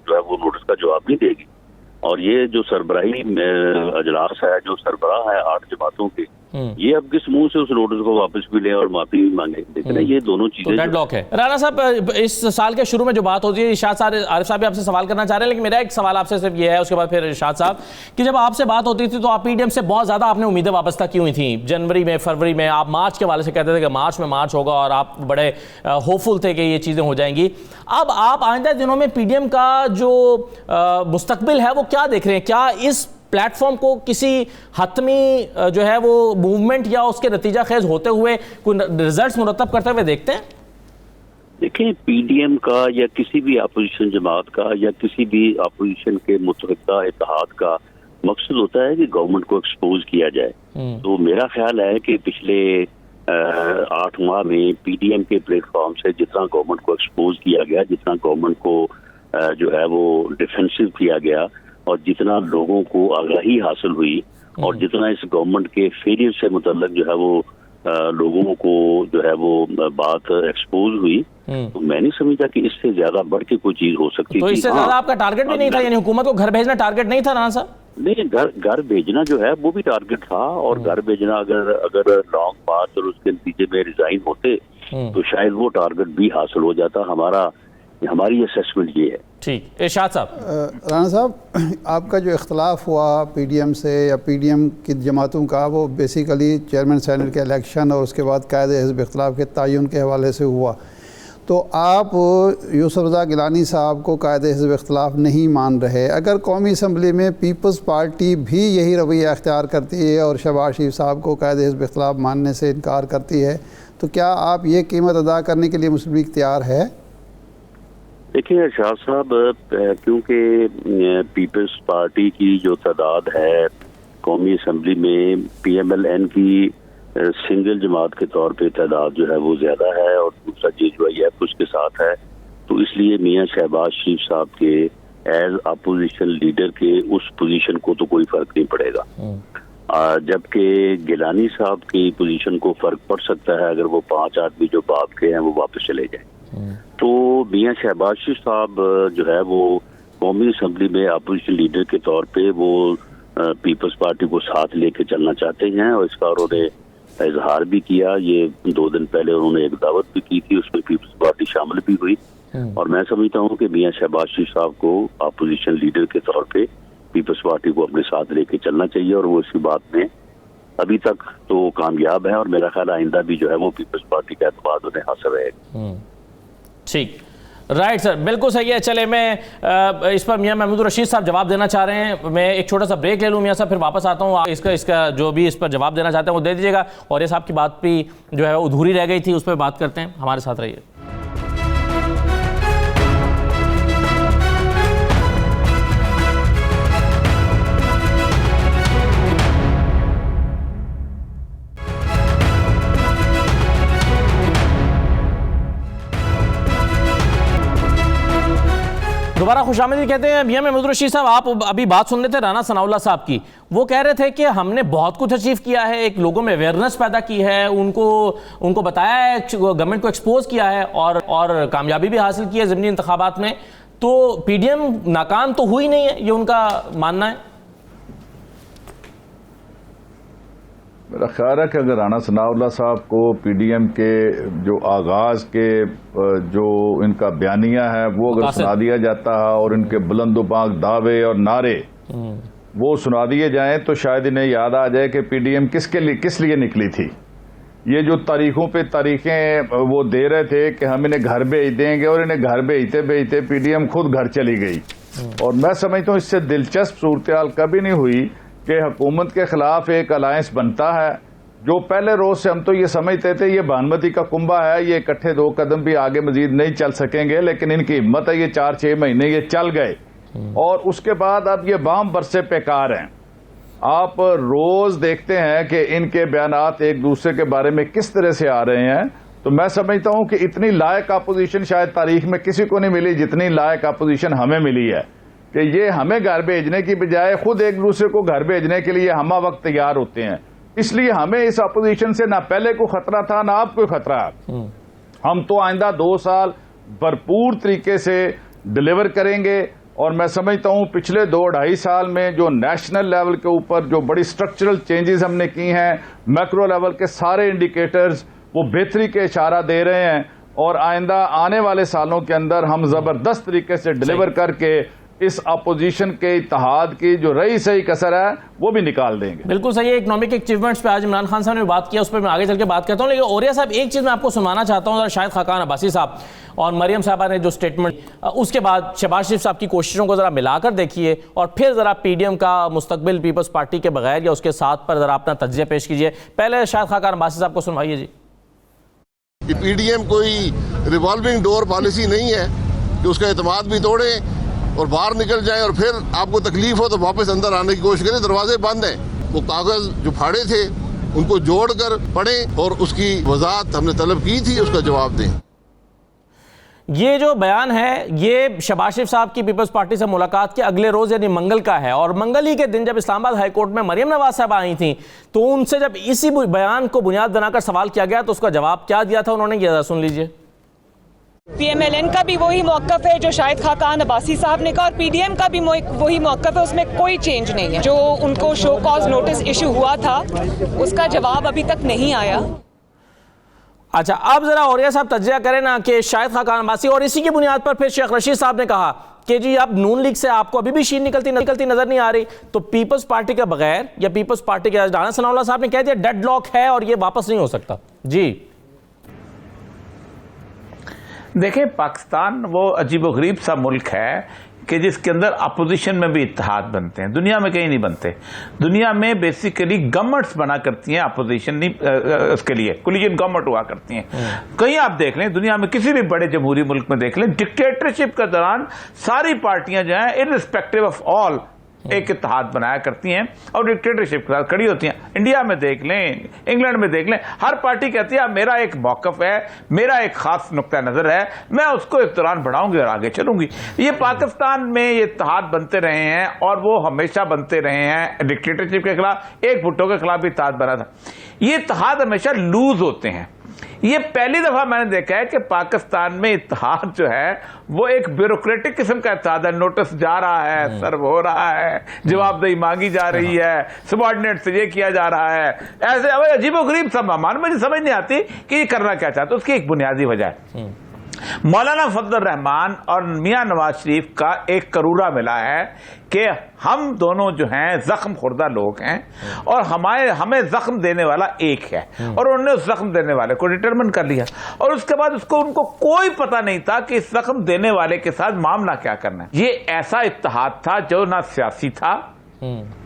D: جو ہے وہ نوٹس کا جواب نہیں دے گی. اور یہ جو سربراہی اجلاس ہے، جو سربراہ ہے 8 جماعتوں کے، یہ اب کس منہ سے اس نوٹس کو واپس بھی لیں اور معافی بھی مانگیں؟ لیکن یہ دونوں چیزیں
A: ڈیڈ لاک ہے. رانا صاحب، اس سال کے شروع میں جو بات ہوتی ہے، ارشاد عارف صاحب بھی آپ سے سوال کرنا چاہ رہے ہیں، لیکن میرا ایک سوال آپ سے صرف یہ ہے، اس کے بعد پھر ارشاد صاحب، کہ جب آپ سے بات ہوتی تھی تو آپ پی ڈی ایم سے بہت زیادہ آپ نے امیدیں وابستہ کی ہوئی تھیں. جنوری میں، فروری میں آپ مارچ کے حوالے سے کہتے تھے کہ مارچ میں مارچ ہوگا، اور آپ بڑے ہوپفل تھے کہ یہ چیزیں ہو جائیں گی. اب آپ آئندہ دنوں میں پی ڈی ایم کا جو مستقبل ہے وہ کیا دیکھ رہے ہیں؟ کیا اس پلیٹ فارم کو کسی حتمی جو ہے وہ موومنٹ یا اس کے نتیجہ خیز ہوتے ہوئے کوئی ریزلٹس مرتب کرتے ہوئے دیکھتے ہیں؟
D: دیکھیں، پی ڈی ایم کا یا کسی بھی اپوزیشن جماعت کا یا کسی بھی اپوزیشن کے متحدہ اتحاد کا مقصد ہوتا ہے کہ گورنمنٹ کو ایکسپوز کیا جائے. تو میرا خیال ہے کہ پچھلے 8 ماہ میں پی ڈی ایم کے پلیٹ فارم سے جتنا گورنمنٹ کو ایکسپوز کیا گیا، جتنا گورنمنٹ کو جو ہے وہ ڈیفینسو کیا گیا، اور جتنا لوگوں کو آگاہی حاصل ہوئی، اور جتنا اس گورنمنٹ کے فیلئر سے متعلق جو ہے وہ لوگوں کو جو ہے وہ بات ایکسپوز ہوئی، تو میں نہیں سمجھتا کہ اس سے زیادہ بڑھ کے کوئی چیز ہو سکتی.
A: تو اس سے زیادہ آپ کا ٹارگٹ بھی نہیں تھا؟ یعنی حکومت کو گھر بھیجنا ٹارگٹ نہیں تھا رانا صاحب؟
D: نہیں، گھر بھیجنا جو ہے وہ بھی ٹارگٹ تھا، اور گھر بھیجنا اگر لانگ مارچ اور اس کے نتیجے میں ریزائن ہوتے تو شاید وہ ٹارگٹ بھی حاصل ہو جاتا. ہماری اسیسمنٹ یہ ہے.
A: ٹھیک، ارشاد صاحب۔
C: رانا صاحب، آپ کا جو اختلاف ہوا پی ڈی ایم سے یا پی ڈی ایم کی جماعتوں کا، وہ بیسیکلی چیئرمین سینٹ کے الیکشن اور اس کے بعد قائد حزب اختلاف کے تعین کے حوالے سے ہوا، تو آپ یوسف رضا گیلانی صاحب کو قائد حزب اختلاف نہیں مان رہے۔ اگر قومی اسمبلی میں پیپلز پارٹی بھی یہی رویہ اختیار کرتی ہے اور شہباز شریف صاحب کو قائد حزب اختلاف ماننے سے انکار کرتی ہے، تو کیا آپ یہ قیمت ادا کرنے کے لیے مسلم لیگ تیار ہے؟
D: دیکھیں ارشاد صاحب، کیونکہ پیپلز پارٹی کی جو تعداد ہے قومی اسمبلی میں پی ایم ایل این کی سنگل جماعت کے طور پہ تعداد جو ہے وہ زیادہ ہے، اور دوسرا جے جو آئی ایف اس کے ساتھ ہے، تو اس لیے میاں شہباز شریف صاحب کے ایز اپوزیشن لیڈر کے اس پوزیشن کو تو کوئی فرق نہیں پڑے گا، جبکہ گیلانی صاحب کی پوزیشن کو فرق پڑ سکتا ہے اگر وہ 5 آدمی جو باپ کے ہیں وہ واپس چلے جائیں۔ تو میاں شہباز شریف صاحب جو ہے وہ قومی اسمبلی میں اپوزیشن لیڈر کے طور پہ وہ پیپلز پارٹی کو ساتھ لے کے چلنا چاہتے ہیں، اور اس کا انہوں نے اظہار بھی کیا۔ یہ 2 دن پہلے انہوں نے ایک دعوت بھی کی تھی، اس میں پیپلز پارٹی شامل بھی ہوئی، اور میں سمجھتا ہوں کہ میاں شہباز شریف صاحب کو اپوزیشن لیڈر کے طور پہ پیپلز پارٹی کو اپنے ساتھ لے کے چلنا چاہیے، اور وہ اسی بات میں ابھی تک تو کامیاب ہے، اور میرا خیال آئندہ بھی جو ہے وہ پیپلز پارٹی کا اعتماد انہیں حاصل رہے گا۔
A: ٹھیک، رائٹ سر، بالکل صحیح ہے۔ چلے میں اس پر میاں محمود الرشید صاحب جواب دینا چاہ رہے ہیں، میں ایک چھوٹا سا بریک لے لوں میاں صاحب، پھر واپس آتا ہوں۔ اس کا جو بھی اس پر جواب دینا چاہتے ہیں وہ دے دیجیے گا، اور یہ صاحب کی بات بھی جو ہے ادھوری رہ گئی تھی، اس پہ بات کرتے ہیں، ہمارے ساتھ رہیے۔ دوبارہ خوش آمدید کہتے ہیں میاں محمود الرشید صاحب۔ آپ ابھی بات سن رہے تھے رانا ثناء اللہ صاحب کی، وہ کہہ رہے تھے کہ ہم نے بہت کچھ اچیو کیا ہے، ایک لوگوں میں اویئرنیس پیدا کی ہے، ان کو بتایا ہے، گورنمنٹ کو ایکسپوز کیا ہے، اور کامیابی بھی حاصل کی ہے ضمنی انتخابات میں، تو پی ڈی ایم ناکام تو ہوئی نہیں ہے، یہ ان کا ماننا ہے۔
B: میرا خیال ہے کہ اگر رانا ثناء اللہ صاحب کو پی ڈی ایم کے جو آغاز کے جو ان کا بیانیہ ہے وہ اگر سنا دیا جاتا ہے، اور ان کے بلند و بانگ دعوے اور نعرے وہ سنا دیے جائیں، تو شاید انہیں یاد آ جائے کہ پی ڈی ایم کس لیے نکلی تھی۔ یہ جو تاریخوں پہ تاریخیں وہ دے رہے تھے کہ ہم انہیں گھر بھیج دیں گے، اور انہیں گھر بھیجتے بھیجتے پی ڈی ایم خود گھر چلی گئی، اور میں سمجھتا ہوں اس سے دلچسپ صورتحال کبھی نہیں ہوئی کہ حکومت کے خلاف ایک الائنس بنتا ہے، جو پہلے روز سے ہم تو یہ سمجھتے تھے یہ بھانمتی کا کنبہ ہے، یہ اکٹھے 2 قدم بھی آگے مزید نہیں چل سکیں گے، لیکن ان کی ہمت ہے، یہ 4-6 مہینے یہ چل گئے، اور اس کے بعد اب یہ بام برسے پیکار ہیں۔ آپ روز دیکھتے ہیں کہ ان کے بیانات ایک دوسرے کے بارے میں کس طرح سے آ رہے ہیں، تو میں سمجھتا ہوں کہ اتنی لائق اپوزیشن شاید تاریخ میں کسی کو نہیں ملی جتنی لائق اپوزیشن ہمیں ملی ہے، کہ یہ ہمیں گھر بھیجنے کی بجائے خود ایک دوسرے کو گھر بھیجنے کے لیے ہمہ وقت تیار ہوتے ہیں۔ اس لیے ہمیں اس اپوزیشن سے نہ پہلے کوئی خطرہ تھا نہ اب کوئی خطرہ ہے۔ ہم تو آئندہ 2 سال بھرپور طریقے سے ڈیلیور کریں گے، اور میں سمجھتا ہوں پچھلے 2-2.5 سال میں جو نیشنل لیول کے اوپر جو بڑی سٹرکچرل چینجز ہم نے کی ہیں، میکرو لیول کے سارے انڈیکیٹرز وہ بہتری کے اشارہ دے رہے ہیں، اور آئندہ آنے والے سالوں کے اندر ہم زبردست طریقے سے ڈیلیور کر کے اس اپوزیشن کے اتحاد کی جو رہی صحیح کسر ہے وہ بھی نکال دیں گے۔
A: بالکل صحیح ہے۔ اکنامک اچیومنٹس پہ آج عمران خان صاحب نے بات کیا، اس پہ میں آگے چل کے بات کرتا ہوں، لیکن اوریا صاحب ایک چیز میں آپ کو سنوانا چاہتا ہوں، شاہد خاقان عباسی صاحب اور مریم صاحبہ نے جو سٹیٹمنٹ، اس کے بعد شہباز شریف صاحب کی کوششوں کو ذرا ملا کر دیکھیے، اور پھر ذرا پی ڈی ایم کا مستقبل پیپلز پارٹی کے بغیر یا اس کے ساتھ پر ذرا اپنا تجزیہ پیش کیجیے۔ پہلے شاہد خاقان عباسی صاحب کو سنوائیے جی۔
E: پی ڈی ایم کوئی ریوالونگ ڈور پالیسی نہیں ہے کہ اس کا اعتماد بھی توڑے اور باہر نکل جائیں، اور پھر آپ کو تکلیف ہو تو واپس اندر آنے کی کوشش کریں۔ دروازے بند ہیں، وہ کاغذ جو پھاڑے تھے ان کو جوڑ کر پڑھیں، اور اس کی وضاحت ہم نے طلب کی تھی، اس کا جواب دیں۔
A: یہ جو بیان ہے یہ شہباز شریف صاحب کی پیپلز پارٹی سے ملاقات کے اگلے روز یعنی منگل کا ہے، اور منگل ہی کے دن جب اسلام آباد ہائی کورٹ میں مریم نواز صاحب آئی تھیں تو ان سے جب اسی بیان کو بنیاد بنا کر سوال کیا گیا تو اس کا جواب کیا دیا تھا انہوں نے، یہ سن لیجئے۔
F: پی ایم ایل این کا بھی وہی موقف ہے جو شاہد خاقان عباسی صاحب نے کہا، اور پی ڈی ایم کا بھی وہی موقف ہے، اس میں کوئی چینج نہیں ہے۔ جو ان کو شو کاز نوٹس ایشو ہوا تھا اس کا جواب ابھی تک نہیں آیا۔
A: اچھا، اب ذرا اوریا صاحب تجزیہ کریں نا کہ شاہد خاقان عباسی، اور اسی کی بنیاد پر پھر شیخ رشید صاحب نے کہا کہ جی اب نون لیگ سے آپ کو ابھی بھی شین نکلتی نظر نہیں آ رہی, تو پیپلز پارٹی کے بغیر یا پیپلز پارٹی کے رانا ثناء اللہ صاحب نے کہہ دیا ڈیڈ لاک ہے اور یہ واپس نہیں ہو سکتا. جی
G: دیکھیں, پاکستان وہ عجیب و غریب سا ملک ہے کہ جس کے اندر اپوزیشن میں بھی اتحاد بنتے ہیں, دنیا میں کہیں نہیں بنتے. دنیا میں بیسیکلی گورنمنٹس بنا کرتی ہیں, اپوزیشن نہیں اس کے لیے کولیجن گورنمنٹ ہوا کرتی ہیں. کہیں آپ دیکھ لیں دنیا میں کسی بھی بڑے جمہوری ملک میں دیکھ لیں, ڈکٹیٹرشپ کے دوران ساری پارٹیاں جو ہیں ارسپیکٹو آف آل ایک اتحاد بنایا کرتی ہیں اور ڈکٹیٹرشپ کے ساتھ کھڑی ہوتی ہیں. انڈیا میں دیکھ لیں, انگلینڈ میں دیکھ لیں, ہر پارٹی کہتی ہے میرا ایک موقف ہے, میرا ایک خاص نقطہ نظر ہے, میں اس کو اس دوران بڑھاؤں گی اور آگے چلوں گی. یہ پاکستان میں یہ اتحاد بنتے رہے ہیں اور وہ ہمیشہ بنتے رہے ہیں. ڈکٹیٹرشپ کے خلاف, ایک بھٹو کے خلاف بھی اتحاد بنا تھا. یہ اتحاد ہمیشہ لوز ہوتے ہیں. یہ پہلی دفعہ میں نے دیکھا ہے کہ پاکستان میں اتحاد جو ہے وہ ایک بیوروکریٹک قسم کا اتحاد ہے. نوٹس جا رہا ہے, سرو ہو رہا ہے, جواب دہی مانگی جا رہی ہے, سبارڈینیٹ سے یہ کیا جا رہا ہے. ایسے عجیب و غریب سب مان, مجھے سمجھ نہیں آتی کہ یہ کرنا کیا چاہتا. اس کی ایک بنیادی وجہ ہے مولانا فضل الرحمان اور میاں نواز شریف کا ایک کرورہ ملا ہے کہ ہم دونوں جو ہیں زخم خوردہ لوگ ہیں اور ہمیں زخم دینے والا ایک ہے, اور انہوں نے اس زخم دینے والے کو ڈٹرمن کر لیا. اور اس کے بعد ان کو کوئی پتہ نہیں تھا کہ اس زخم دینے والے کے ساتھ معاملہ کیا کرنا ہے. یہ ایسا اتحاد تھا جو نہ سیاسی تھا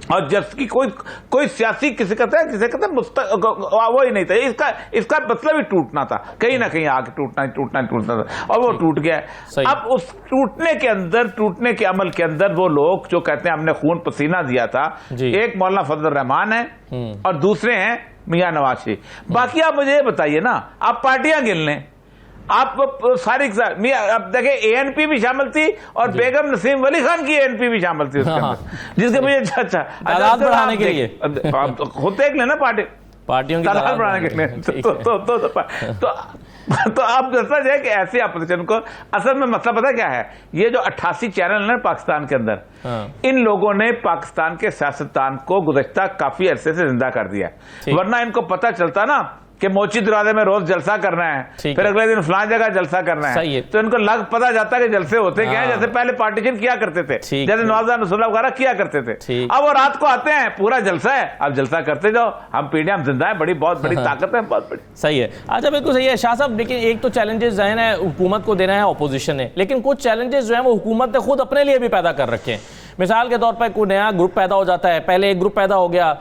G: اور جس کی کوئی سیاسی کسی کہتے ہیں وہی نہیں تھا. اس کا مطلب ہی ٹوٹنا تھا, کہیں نہ کہیں آگے ٹوٹنا تھا, اور وہ ٹوٹ گیا. اب اس ٹوٹنے کے عمل کے اندر وہ لوگ جو کہتے ہیں ہم نے خون پسینہ دیا تھا, ایک مولانا فضل الرحمان ہے اور دوسرے ہیں میاں نواز شریف. باقی آپ مجھے یہ بتائیے نا, آپ پارٹیاں گن لیں, آپ ساری اب دیکھیں اے این پی بھی شامل تھی اور بیگم نسیم ولی خان کی اے این پی بھی شامل تھی اس کے اندر, جس کے مجھے
A: تعداد بڑھانے کے لیے
G: خود دیکھ لیں نا
A: پارٹیوں کی
G: تعداد بڑھانے کے لیے. تو آپ جیسا ہے کہ ایسی اپوزیشن کو اصل میں مسئلہ پتہ کیا ہے, یہ جو 88 چینل ہیں پاکستان کے اندر, ان لوگوں نے پاکستان کے سیاستدان کو گزشتہ کافی عرصے سے زندہ کر دیا. ورنہ ان کو پتہ چلتا نا کہ موچی دروازے میں روز جلسہ کرنا ہے, پھر اگلے دن فلان جگہ جلسہ کرنا ہے, تو ان کو پتا جاتا ہے کہ جلسے ہوتے کیا ہیں. جیسے پہلے پارٹیشن کیا کرتے تھے, جیسے نواز نصر اللہ وغیرہ کیا کرتے تھے, اب وہ رات کو آتے ہیں پورا جلسہ ہے, اب جلسہ کرتے جاؤ. ہم پی ڈی ایم زندہ ہے, بہت بڑی طاقت ہے, بہت بڑی.
A: صحیح ہے. اچھا بالکل صحیح ہے شاہ صاحب, لیکن ایک تو چیلنجز ذہن ہے حکومت کو دینا ہے اپوزیشن نے, لیکن کچھ چیلنجز جو ہیں وہ حکومت نے خود اپنے لیے بھی پیدا کر رکھے ہیں. مثال کے طور پر کوئی نیا گروپ پیدا ہو جاتا ہے, پہلے ایک گروپ پیدا ہو گیا,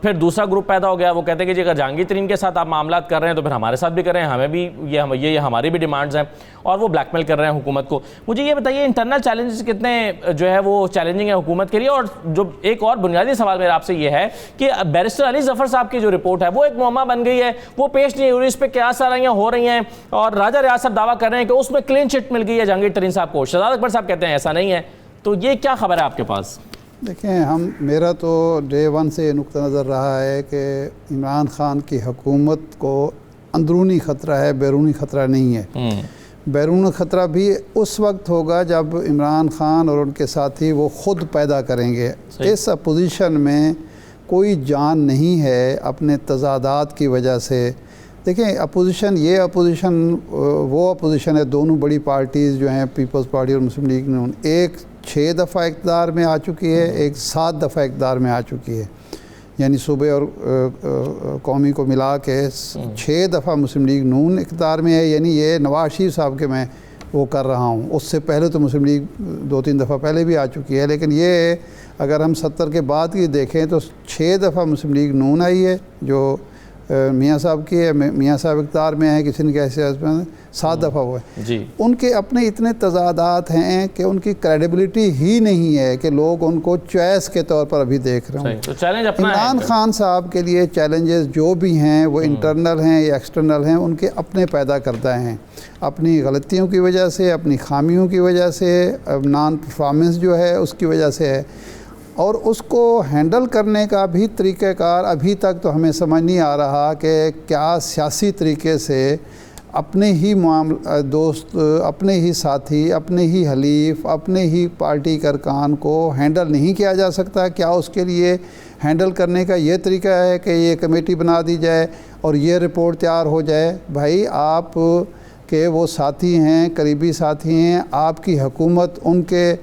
A: پھر دوسرا گروپ پیدا ہو گیا, وہ کہتے ہیں کہ جی اگر جہانگیر ترین کے ساتھ آپ معاملات کر رہے ہیں تو پھر ہمارے ساتھ بھی کریں, ہمیں بھی یہ ہماری بھی ڈیمانڈز ہیں, اور وہ بلیک میل کر رہے ہیں حکومت کو. مجھے یہ بتائیے انٹرنل چیلنجز کتنے جو ہے وہ چیلنجنگ ہے حکومت کے لیے. اور جو ایک اور بنیادی سوال میرا آپ سے یہ ہے کہ بیرسٹر علی ظفر صاحب کی جو رپورٹ ہے وہ ایک معمہ بن گئی ہے, وہ پیش نہیں ہو رہی, اس پہ قیاس آرائیاں ہو رہی ہیں, اور راجہ ریاض صاحب دعویٰ کر رہے ہیں کہ اس میں کلین چٹ مل گئی ہے جہانگیر ترین صاحب کو. شہزاد اکبر صاحب کہتے ہیں ایسا نہیں ہے. تو یہ کیا خبر ہے آپ کے پاس؟
C: دیکھیں, میرا تو ڈے ون سے یہ نقطہ نظر رہا ہے کہ عمران خان کی حکومت کو اندرونی خطرہ ہے, بیرونی خطرہ نہیں ہے. بیرونی خطرہ بھی اس وقت ہوگا جب عمران خان اور ان کے ساتھی وہ خود پیدا کریں گے. اس اپوزیشن میں کوئی جان نہیں ہے اپنے تضادات کی وجہ سے. دیکھیں اپوزیشن, یہ اپوزیشن وہ اپوزیشن ہے, دونوں بڑی پارٹیز جو ہیں پیپلز پارٹی اور مسلم لیگ نون, ایک 6 دفعہ اقتدار میں آ چکی ہے, ایک 7 دفعہ اقتدار میں آ چکی ہے. یعنی صوبے اور قومی کو ملا کے 6 دفعہ مسلم لیگ نون اقتدار میں ہے. یعنی یہ نواز شریف صاحب کے میں وہ کر رہا ہوں, اس سے پہلے تو مسلم لیگ 2-3 دفعہ پہلے بھی آ چکی ہے. لیکن یہ اگر ہم 70 کے بعد کی دیکھیں تو 6 دفعہ مسلم لیگ نون آئی ہے جو میاں صاحب کی ہے, میاں صاحب اقتدار میں ہے, کسی نے کیسے 7 دفعہ ہوا ہے. ان کے اپنے اتنے تضادات ہیں کہ ان کی کریڈیبلٹی ہی نہیں ہے کہ لوگ ان کو چوائس کے طور پر ابھی دیکھ رہے ہیں. عمران خان صاحب کے لیے چیلنجز جو بھی ہیں وہ انٹرنل ہیں یا ایکسٹرنل ہیں, ان کے اپنے پیدا کردہ ہیں, اپنی غلطیوں کی وجہ سے, اپنی خامیوں کی وجہ سے, نان پرفارمنس جو ہے اس کی وجہ سے ہے. اور اس کو ہینڈل کرنے کا بھی طریقہ کار ابھی تک تو ہمیں سمجھ نہیں آ رہا کہ کیا سیاسی طریقے سے اپنے ہی دوست, اپنے ہی ساتھی, اپنے ہی حلیف, اپنے ہی پارٹی کے ارکان کو ہینڈل نہیں کیا جا سکتا. کیا اس کے لیے ہینڈل کرنے کا یہ طریقہ ہے کہ یہ کمیٹی بنا دی جائے اور یہ رپورٹ تیار ہو جائے؟ بھائی آپ کہ وہ ساتھی ہیں، قریبی ساتھی ہیں، آپ کی حکومت ان کے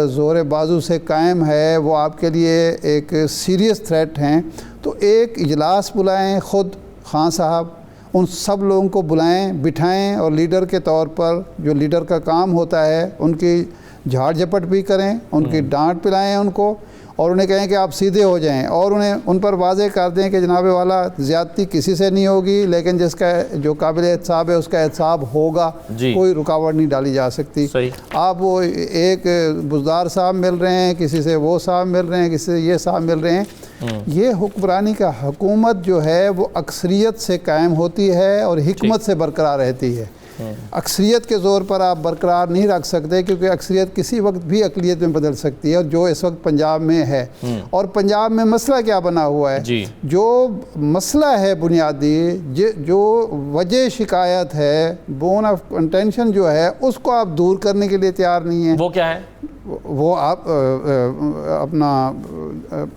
C: زور بازو سے قائم ہے، وہ آپ کے لیے ایک سیریس تھریٹ ہیں، تو ایک اجلاس بلائیں، خود خان صاحب ان سب لوگوں کو بلائیں، بٹھائیں، اور لیڈر کے طور پر جو لیڈر کا کام ہوتا ہے ان کی جھاڑ جھپٹ بھی کریں، ان کی ڈانٹ پلائیں ان کو، اور انہیں کہیں کہ آپ سیدھے ہو جائیں، اور انہیں ان پر واضح کر دیں کہ جناب والا زیادتی کسی سے نہیں ہوگی، لیکن جس کا جو قابل احتساب ہے اس کا احتساب ہوگا، کوئی رکاوٹ نہیں ڈالی جا سکتی۔ آپ وہ ایک بزدار صاحب مل رہے ہیں، کسی سے وہ صاحب مل رہے ہیں، کسی سے یہ صاحب مل رہے ہیں، یہ حکمرانی کا حکومت جو ہے وہ اکثریت سے قائم ہوتی ہے اور حکمت سے برقرار رہتی ہے۔ اکثریت کے زور پر آپ برقرار نہیں رکھ سکتے، کیونکہ اکثریت کسی وقت بھی اقلیت میں بدل سکتی ہے، اور جو اس وقت پنجاب میں ہے۔ اور پنجاب میں مسئلہ کیا بنا ہوا ہے؟ جو مسئلہ ہے بنیادی، جو وجہ شکایت ہے، بون آف کنٹینشن جو ہے، اس کو آپ دور کرنے کے لیے تیار نہیں ہیں۔
A: وہ کیا ہے؟
C: وہ آپ اپنا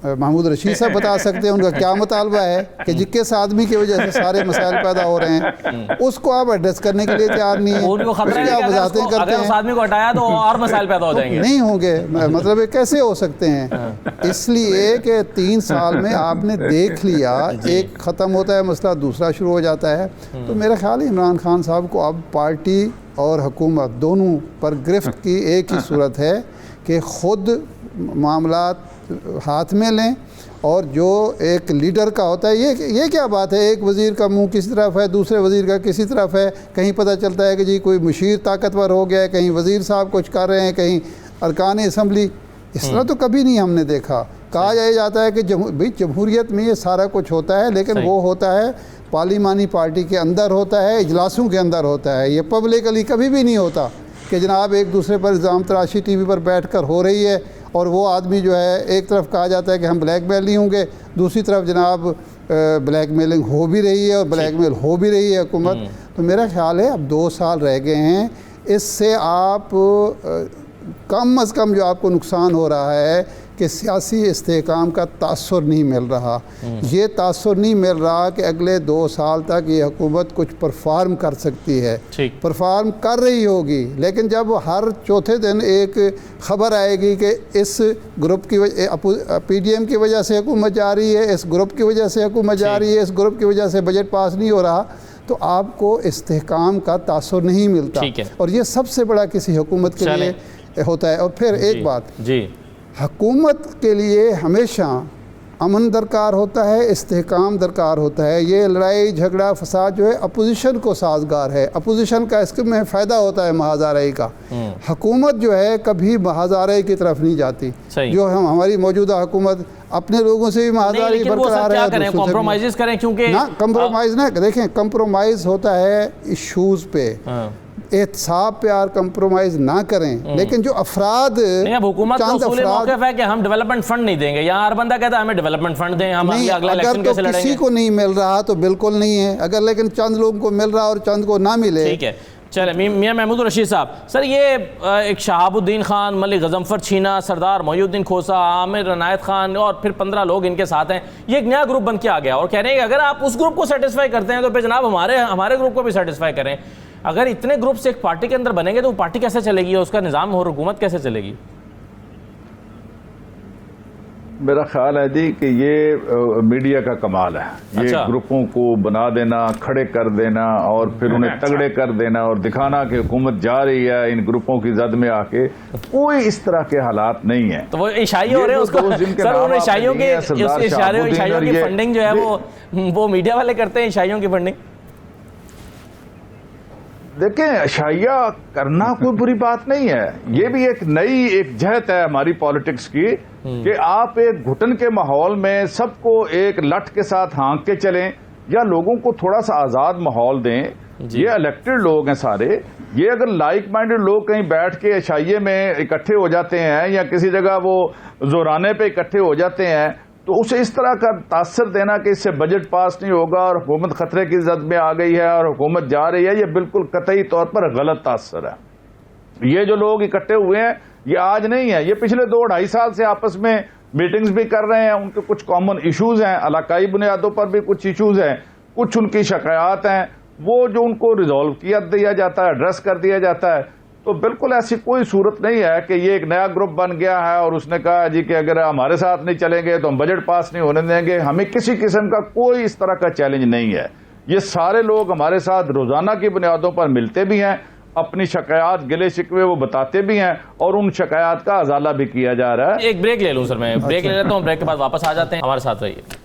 C: محمود رشید صاحب بتا سکتے ہیں ان کا کیا مطالبہ ہے کہ کس آدمی کی وجہ سے سارے مسائل پیدا ہو رہے ہیں، اس کو آپ ایڈریس کرنے کے لیے تیار نہیں ہیں۔
A: ان کو خطرہ ہے کہ اگر اس آدمی کو ہٹایا تو اور مسائل پیدا ہو جائیں گے۔
C: نہیں ہوں گے، مطلب یہ کیسے ہو سکتے ہیں؟ اس لیے کہ 3 سال میں آپ نے دیکھ لیا، ایک ختم ہوتا ہے مسئلہ، دوسرا شروع ہو جاتا ہے۔ تو میرا خیال ہے عمران خان صاحب کو اب پارٹی اور حکومت دونوں پر گرفت کی ایک ہی صورت ہے کہ خود معاملات ہاتھ میں لیں، اور جو ایک لیڈر کا ہوتا ہے، یہ کیا بات ہے، ایک وزیر کا منہ کسی طرف ہے، دوسرے وزیر کا کسی طرف ہے، کہیں پتہ چلتا ہے کہ جی کوئی مشیر طاقتور ہو گیا ہے، کہیں وزیر صاحب کچھ کر رہے ہیں، کہیں ارکان اسمبلی، اس طرح تو کبھی نہیں ہم نے دیکھا۔ کہا جاتا ہے کہ جمہوریت میں یہ سارا کچھ ہوتا ہے، لیکن وہ ہوتا ہے پارلیمانی پارٹی کے اندر ہوتا ہے، اجلاسوں کے اندر ہوتا ہے، یہ پبلکلی کبھی بھی نہیں ہوتا کہ جناب ایک دوسرے پر الزام تراشی ٹی وی پر بیٹھ کر ہو رہی ہے، اور وہ آدمی جو ہے ایک طرف کہا جاتا ہے کہ ہم بلیک میل نہیں ہوں گے، دوسری طرف جناب بلیک میلنگ ہو بھی رہی ہے اور بلیک میل ہو بھی رہی ہے حکومت۔ تو میرا خیال ہے اب 2 سال رہ گئے ہیں، اس سے آپ کم از کم جو آپ کو نقصان ہو رہا ہے کہ سیاسی استحکام کا تاثر نہیں مل رہا، یہ تاثر نہیں مل رہا کہ اگلے 2 سال تک یہ حکومت کچھ پرفارم کر سکتی ہے، پرفارم کر رہی ہوگی، لیکن جب ہر چوتھے دن ایک خبر آئے گی کہ اس گروپ کی پی ڈی ایم کی وجہ سے حکومت جا رہی ہے، اس گروپ کی وجہ سے حکومت جا رہی ہے، اس گروپ کی وجہ سے بجٹ پاس نہیں ہو رہا، تو آپ کو استحکام کا تاثر نہیں ملتا، اور یہ سب سے بڑا کسی حکومت کے لیے ہوتا ہے۔ اور پھر ایک بات، حکومت کے لیے ہمیشہ امن درکار ہوتا ہے، استحکام درکار ہوتا ہے۔ یہ لڑائی جھگڑا فساد جو ہے اپوزیشن کو سازگار ہے، اپوزیشن کا اس میں فائدہ ہوتا ہے محاذ آرائی کا۔ حکومت جو ہے کبھی محاذ آرائی کی طرف نہیں جاتی، جو ہماری موجودہ حکومت اپنے لوگوں سے بھی محاذ آرائی برقرار ہے،
A: کمپرومائز کریں، کیونکہ
C: کمپرومائز نہ دیکھیں، کمپرومائز ہوتا ہے ایشوز پہ، احتساب پہ اور کمپرومائز نہ کریں، لیکن جو افراد
A: حکومت کا اصول موقف ہے کہ ہم ڈیولپمنٹ فنڈ نہیں دیں گے، یہاں ہر بندہ کہتا ہے ہمیں ڈیولپمنٹ فنڈ دیں، ہم اگلا الیکشن کیسے لڑیں گے؟
C: کسی کو نہیں مل رہا تو بالکل نہیں ہے، اگر لیکن چند لوگوں کو مل رہا اور چند کو نہ ملے۔
A: ٹھیک ہے، چلیں میاں محمود رشید صاحب، سر یہ ایک شہاب الدین خان، ملک غضنفر چھینا، سردار محی الدین کھوسا، عامر عنایت خان اور پھر 15 لوگ ان کے ساتھ ہیں، یہ ایک نیا گروپ بن کے آ گیا، اور کہہ رہے ہیں کہ اگر آپ اس گروپ کو سیٹسفائی کرتے ہیں تو پھر جناب ہمارے گروپ کو بھی سیٹسفائی کریں۔ اگر اتنے گروپس ایک پارٹی کے اندر بنیں گے تو وہ پارٹی کیسے چلے گی، اس کا نظام اور حکومت کیسے چلے گی؟
B: میرا خیال ہے جی کہ یہ میڈیا کا کمال ہے، یہ گروپوں کو بنا دینا، کھڑے کر دینا اور پھر انہیں تگڑے کر دینا اور دکھانا کہ حکومت جا رہی ہے ان گروپوں کی زد میں آ کے۔ کوئی اس طرح کے حالات نہیں ہیں،
A: تو وہ عیسائی ہو رہے ہیں، اس کو سر ان عیسائیوں کی فنڈنگ جو ہے وہ میڈیا والے کرتے ہیں، عیسائیوں کی فنڈنگ۔
B: دیکھیں عشائیہ کرنا کوئی بری بات نہیں ہے، یہ بھی ایک نئی جہت ہے ہماری پالیٹکس کی کہ آپ ایک گھٹن کے ماحول میں سب کو ایک لٹ کے ساتھ ہانک کے چلیں، یا لوگوں کو تھوڑا سا آزاد ماحول دیں۔ یہ الیکٹڈ لوگ ہیں سارے، یہ اگر لائک مائنڈڈ لوگ کہیں بیٹھ کے عشائیے میں اکٹھے ہو جاتے ہیں یا کسی جگہ وہ زورانے پہ اکٹھے ہو جاتے ہیں تو اسے اس طرح کا تاثر دینا کہ اس سے بجٹ پاس نہیں ہوگا اور حکومت خطرے کی زد میں آ گئی ہے اور حکومت جا رہی ہے، یہ بالکل قطعی طور پر غلط تاثر ہے۔ یہ جو لوگ اکٹھے ہوئے ہیں یہ آج نہیں ہے، یہ پچھلے 2-2.5 سال سے آپس میں میٹنگز بھی کر رہے ہیں، ان کے کچھ کامن ایشوز ہیں، علاقائی بنیادوں پر بھی کچھ ایشوز ہیں، کچھ ان کی شکایات ہیں، وہ جو ان کو ریزالو کیا دیا جاتا ہے, ایڈریس کر دیا جاتا ہے. تو بالکل ایسی کوئی صورت نہیں ہے کہ یہ ایک نیا گروپ بن گیا ہے اور اس نے کہا جی کہ اگر ہمارے ساتھ نہیں چلیں گے تو ہم بجٹ پاس نہیں ہونے دیں گے. ہمیں کسی قسم کا کوئی اس طرح کا چیلنج نہیں ہے. یہ سارے لوگ ہمارے ساتھ روزانہ کی بنیادوں پر ملتے بھی ہیں, اپنی شکایات گلے شکوے وہ بتاتے بھی ہیں, اور ان شکایات کا ازالہ بھی کیا جا رہا ہے.
A: ایک بریک لے لوں سر, میں بریک لے لیتا ہوں, بریک کے بعد واپس آ جاتے ہیں. ہمارے ساتھ رہیے.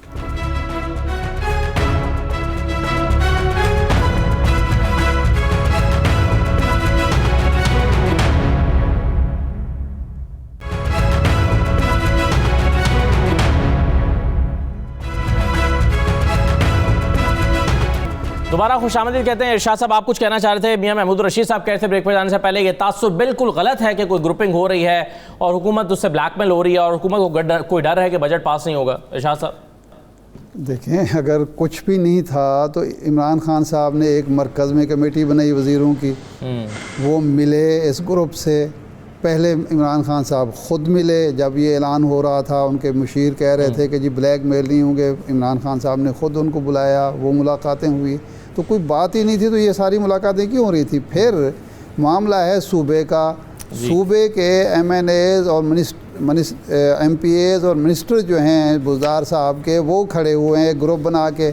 A: دوبارہ خوش آمدید کہتے ہیں. ارشاد صاحب آپ کچھ کہنا چاہ رہے تھے. میاں محمود رشید صاحب کہہ رہے تھے بریک پہ جانے سے پہلے یہ تعصب بالکل غلط ہے کہ کوئی گروپنگ ہو رہی ہے اور حکومت اس سے بلیک میل ہو رہی ہے اور حکومت کو کوئی ڈر ہے کہ بجٹ پاس نہیں ہوگا. ارشاد صاحب
C: دیکھیں, اگر کچھ بھی نہیں تھا تو عمران خان صاحب نے ایک مرکز میں کمیٹی بنائی وزیروں کی, وہ ملے اس گروپ سے. پہلے عمران خان صاحب خود ملے جب یہ اعلان ہو رہا تھا, ان کے مشیر کہہ رہے تھے کہ جی بلیک میل نہیں ہوں گے. عمران خان صاحب نے خود ان کو بلایا, وہ ملاقاتیں ہوئی. تو کوئی بات ہی نہیں تھی تو یہ ساری ملاقاتیں کیوں ہو رہی تھی؟ پھر معاملہ ہے صوبے کا. صوبے کے ایم این ایز اور ایم پی ایز اور منسٹر جو ہیں بزدار صاحب کے, وہ کھڑے ہوئے ہیں ایک گروپ بنا کے.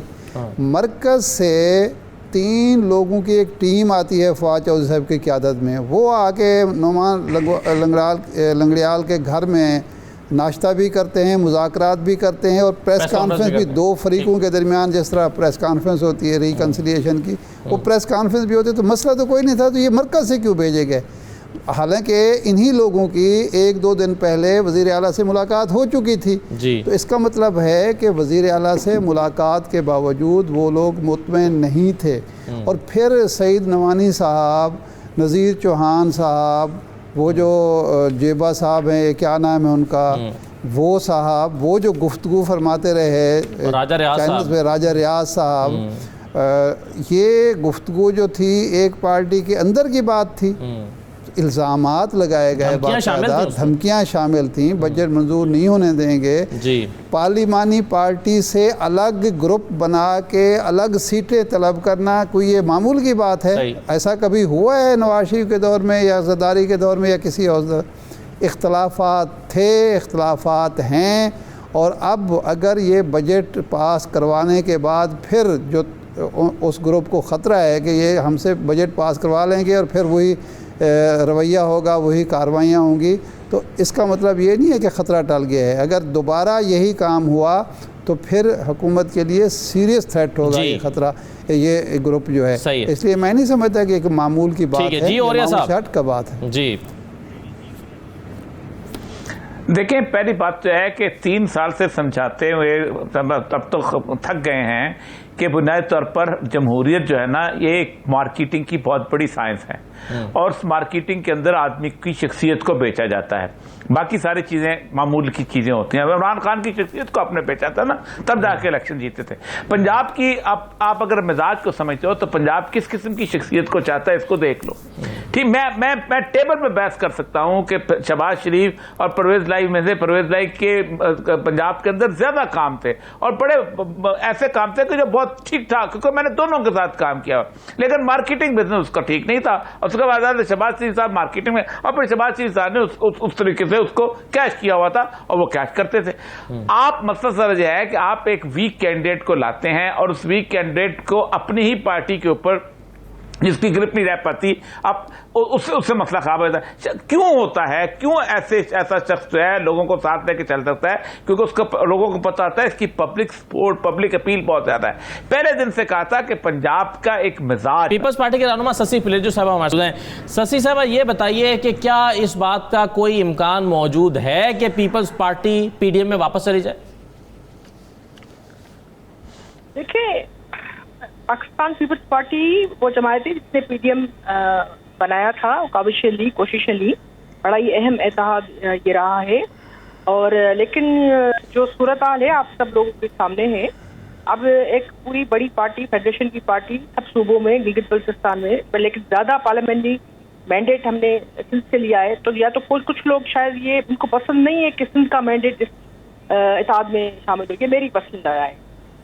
C: مرکز سے 3 لوگوں کی ایک ٹیم آتی ہے فواد چودھری صاحب کی قیادت میں. وہ آ کے نعمان لنگڑیال کے گھر میں ناشتہ بھی کرتے ہیں, مذاکرات بھی کرتے ہیں, اور پریس کانفرنس بھی 2 فریقوں کے درمیان, جس طرح پریس کانفرنس ہوتی ہے ریکنسیلیشن کی, وہ پریس کانفرنس بھی ہوتی ہے. تو مسئلہ تو کوئی نہیں تھا, تو یہ مرکز سے کیوں بھیجے گئے؟ حالانکہ انہی لوگوں کی 1-2 دن پہلے وزیر اعلیٰ سے ملاقات ہو چکی تھی. تو اس کا مطلب ہے کہ وزیر اعلیٰ سے ملاقات کے باوجود وہ لوگ مطمئن نہیں تھے. اور پھر سعید نوانی صاحب, نذیر چوہان صاحب, وہ جو جیبا صاحب ہیں, کیا نام ہے ان کا, وہ صاحب, وہ جو گفتگو فرماتے رہے چینلز پہ, راجہ ریاض صاحب, یہ گفتگو جو تھی ایک پارٹی کے اندر کی بات تھی. الزامات لگائے گئے, باقاعدہ دھمکیاں شامل تھیں, بجٹ منظور نہیں ہونے دیں گے. پارلیمانی پارٹی سے الگ گروپ بنا کے الگ سیٹیں طلب کرنا کوئی یہ معمول کی بات ہے؟ ایسا کبھی ہوا ہے نواز شریف کے دور میں یا زرداری کے دور میں یا کسی اور دور؟ اختلافات تھے, اختلافات ہیں, اور اب اگر یہ بجٹ پاس کروانے کے بعد پھر جو اس گروپ کو خطرہ ہے کہ یہ ہم سے بجٹ پاس کروا لیں گے اور پھر وہی رویہ ہوگا, وہی کاروائیاں ہوں گی, تو اس کا مطلب یہ نہیں ہے کہ خطرہ ٹل گیا ہے. اگر دوبارہ یہی کام ہوا تو پھر حکومت کے لیے سیریس تھریٹ ہوگا یہ خطرہ, یہ گروپ جو ہے. اس لیے میں نہیں سمجھتا کہ ایک معمول کی بات ہے, معمول شرط کا بات ہے.
A: جی
G: دیکھیں, پہلی بات تو ہے کہ 3 سال سے سمجھاتے ہوئے تب تو تھک گئے ہیں کہ بنیادی طور پر جمہوریت جو ہے نا, یہ ایک مارکیٹنگ کی بہت بڑی سائنس ہے, اور اس مارکیٹنگ کے اندر آدمی کی شخصیت کو بیچا جاتا ہے. باقی ساری چیزیں معمول کی چیزیں ہوتی ہیں. عمران خان کی شخصیت کو آپ نے بیچا تھا نا, تب جا کے الیکشن جیتے تھے. پنجاب کی آپ اگر مزاج کو سمجھتے ہو تو پنجاب کس قسم کی شخصیت کو چاہتا ہے, اس کو دیکھ لو. ٹھیک, میں ٹیبل پہ بحث کر سکتا ہوں کہ شہباز شریف اور پرویز لائی میں سے پرویز لائی کے پنجاب کے اندر زیادہ کام تھے, اور بڑے ایسے کام تھے کہ جو بہت ٹھیک ٹھاک, کیونکہ میں نے دونوں کے ساتھ کام کیا, لیکن مارکیٹنگ بزنس اس کا ٹھیک نہیں تھا. اور اس کے بعد شہباز شریف صاحب مارکیٹنگ میں, اور پھر شہباز شریف صاحب نے اس طریقے سے اس کو کیش کیا ہوا تھا, اور وہ کیش کرتے تھے. آپ مسئلہ سر یہ ہے کہ آپ ایک ویک کینڈیڈیٹ کو لاتے ہیں, اور اس ویک کینڈیڈیٹ کو اپنی ہی پارٹی کے اوپر جس کی گرپ نہیں رہ پاتی, اب اس سے مسئلہ خراب ہو جاتا ہے. کیوں ہوتا ہے, کیوں ایسا شخص جو ہے لوگوں کو ساتھ لے کے چل سکتا ہے؟ کیونکہ اس کا لوگوں کو پتا ہوتا ہے اس کی پبلک سپورٹ, پبلک اپیل بہت زیادہ ہے. پہلے دن سے کہا تھا کہ پنجاب کا ایک مزاج.
A: پیپلز پارٹی کے رہنما سسی پلیجو صاحب ہمارے ساتھ ہیں. سسی صاحب یہ بتائیے کہ کیا اس بات کا کوئی امکان موجود ہے کہ Peoples Party P D M میں واپس چلی جائے؟
H: دیکھیں, پاکستان پیپلز پارٹی وہ جماعت ہے جس نے پی ڈی ایم بنایا تھا, کاوشیں لی, کوششیں لی, بڑا ہی اہم اتحاد یہ رہا ہے. اور لیکن جو صورتحال ہے آپ سب لوگوں کے سامنے ہے. اب ایک پوری بڑی پارٹی, فیڈریشن کی پارٹی سب صوبوں میں, گلگت بلتستان میں, لیکن زیادہ پارلیمنٹری مینڈیٹ ہم نے سندھ سے لیا ہے. تو یا تو کچھ لوگ شاید یہ ان کو پسند نہیں ہے کہ سندھ کا مینڈیٹ اس اتحاد میں شامل ہو, یہ میری پسند آیا ہے.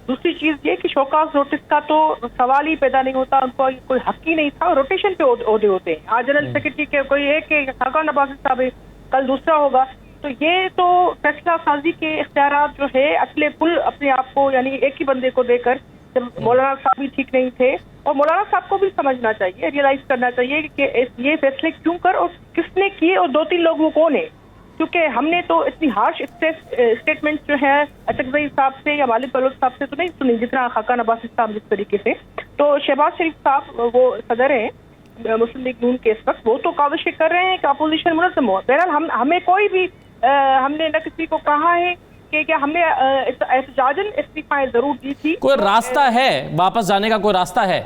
H: دوسری چیز یہ کہ شوکاز نوٹس کا تو سوال ہی پیدا نہیں ہوتا، ان کو کوئی حق ہی نہیں تھا، روٹیشن پہ عہدے ہوتے ہیں. آج جنرل سیکرٹری کے کوئی ایک کہ خاقان عباسی صاحب ہے، کل دوسرا ہوگا. تو یہ تو فیصلہ سازی کے اختیارات جو ہے اصل پل اپنے آپ کو یعنی ایک ہی بندے کو دے کر، جب مولانا صاحب بھی ٹھیک نہیں تھے، اور مولانا صاحب کو بھی سمجھنا چاہیے، ریئلائز کرنا چاہیے کہ یہ فیصلے کیوں کر اور کس نے کیے اور 2-3 لوگ وہ کون ہیں. کیونکہ ہم نے تو اتنی ہارش اسٹیٹمنٹ جو ہے اچکزئی صاحب سے یا مالک بلوچ صاحب سے تو نہیں سنی جتنا خاقان عباسی صاحب جس طریقے سے. تو شہباز شریف صاحب وہ صدر ہیں مسلم لیگ نون کے اس وقت، وہ تو کاوشیں کر رہے ہیں کہ اپوزیشن منظم ہو. بہرحال ہمیں کوئی بھی ہم نے نہ کسی کو کہا ہے کہ کیا ہم نے احتجاجاً استعفائیں ضرور دی تھی.
A: کوئی راستہ ہے واپس جانے کا؟ کوئی راستہ ہے؟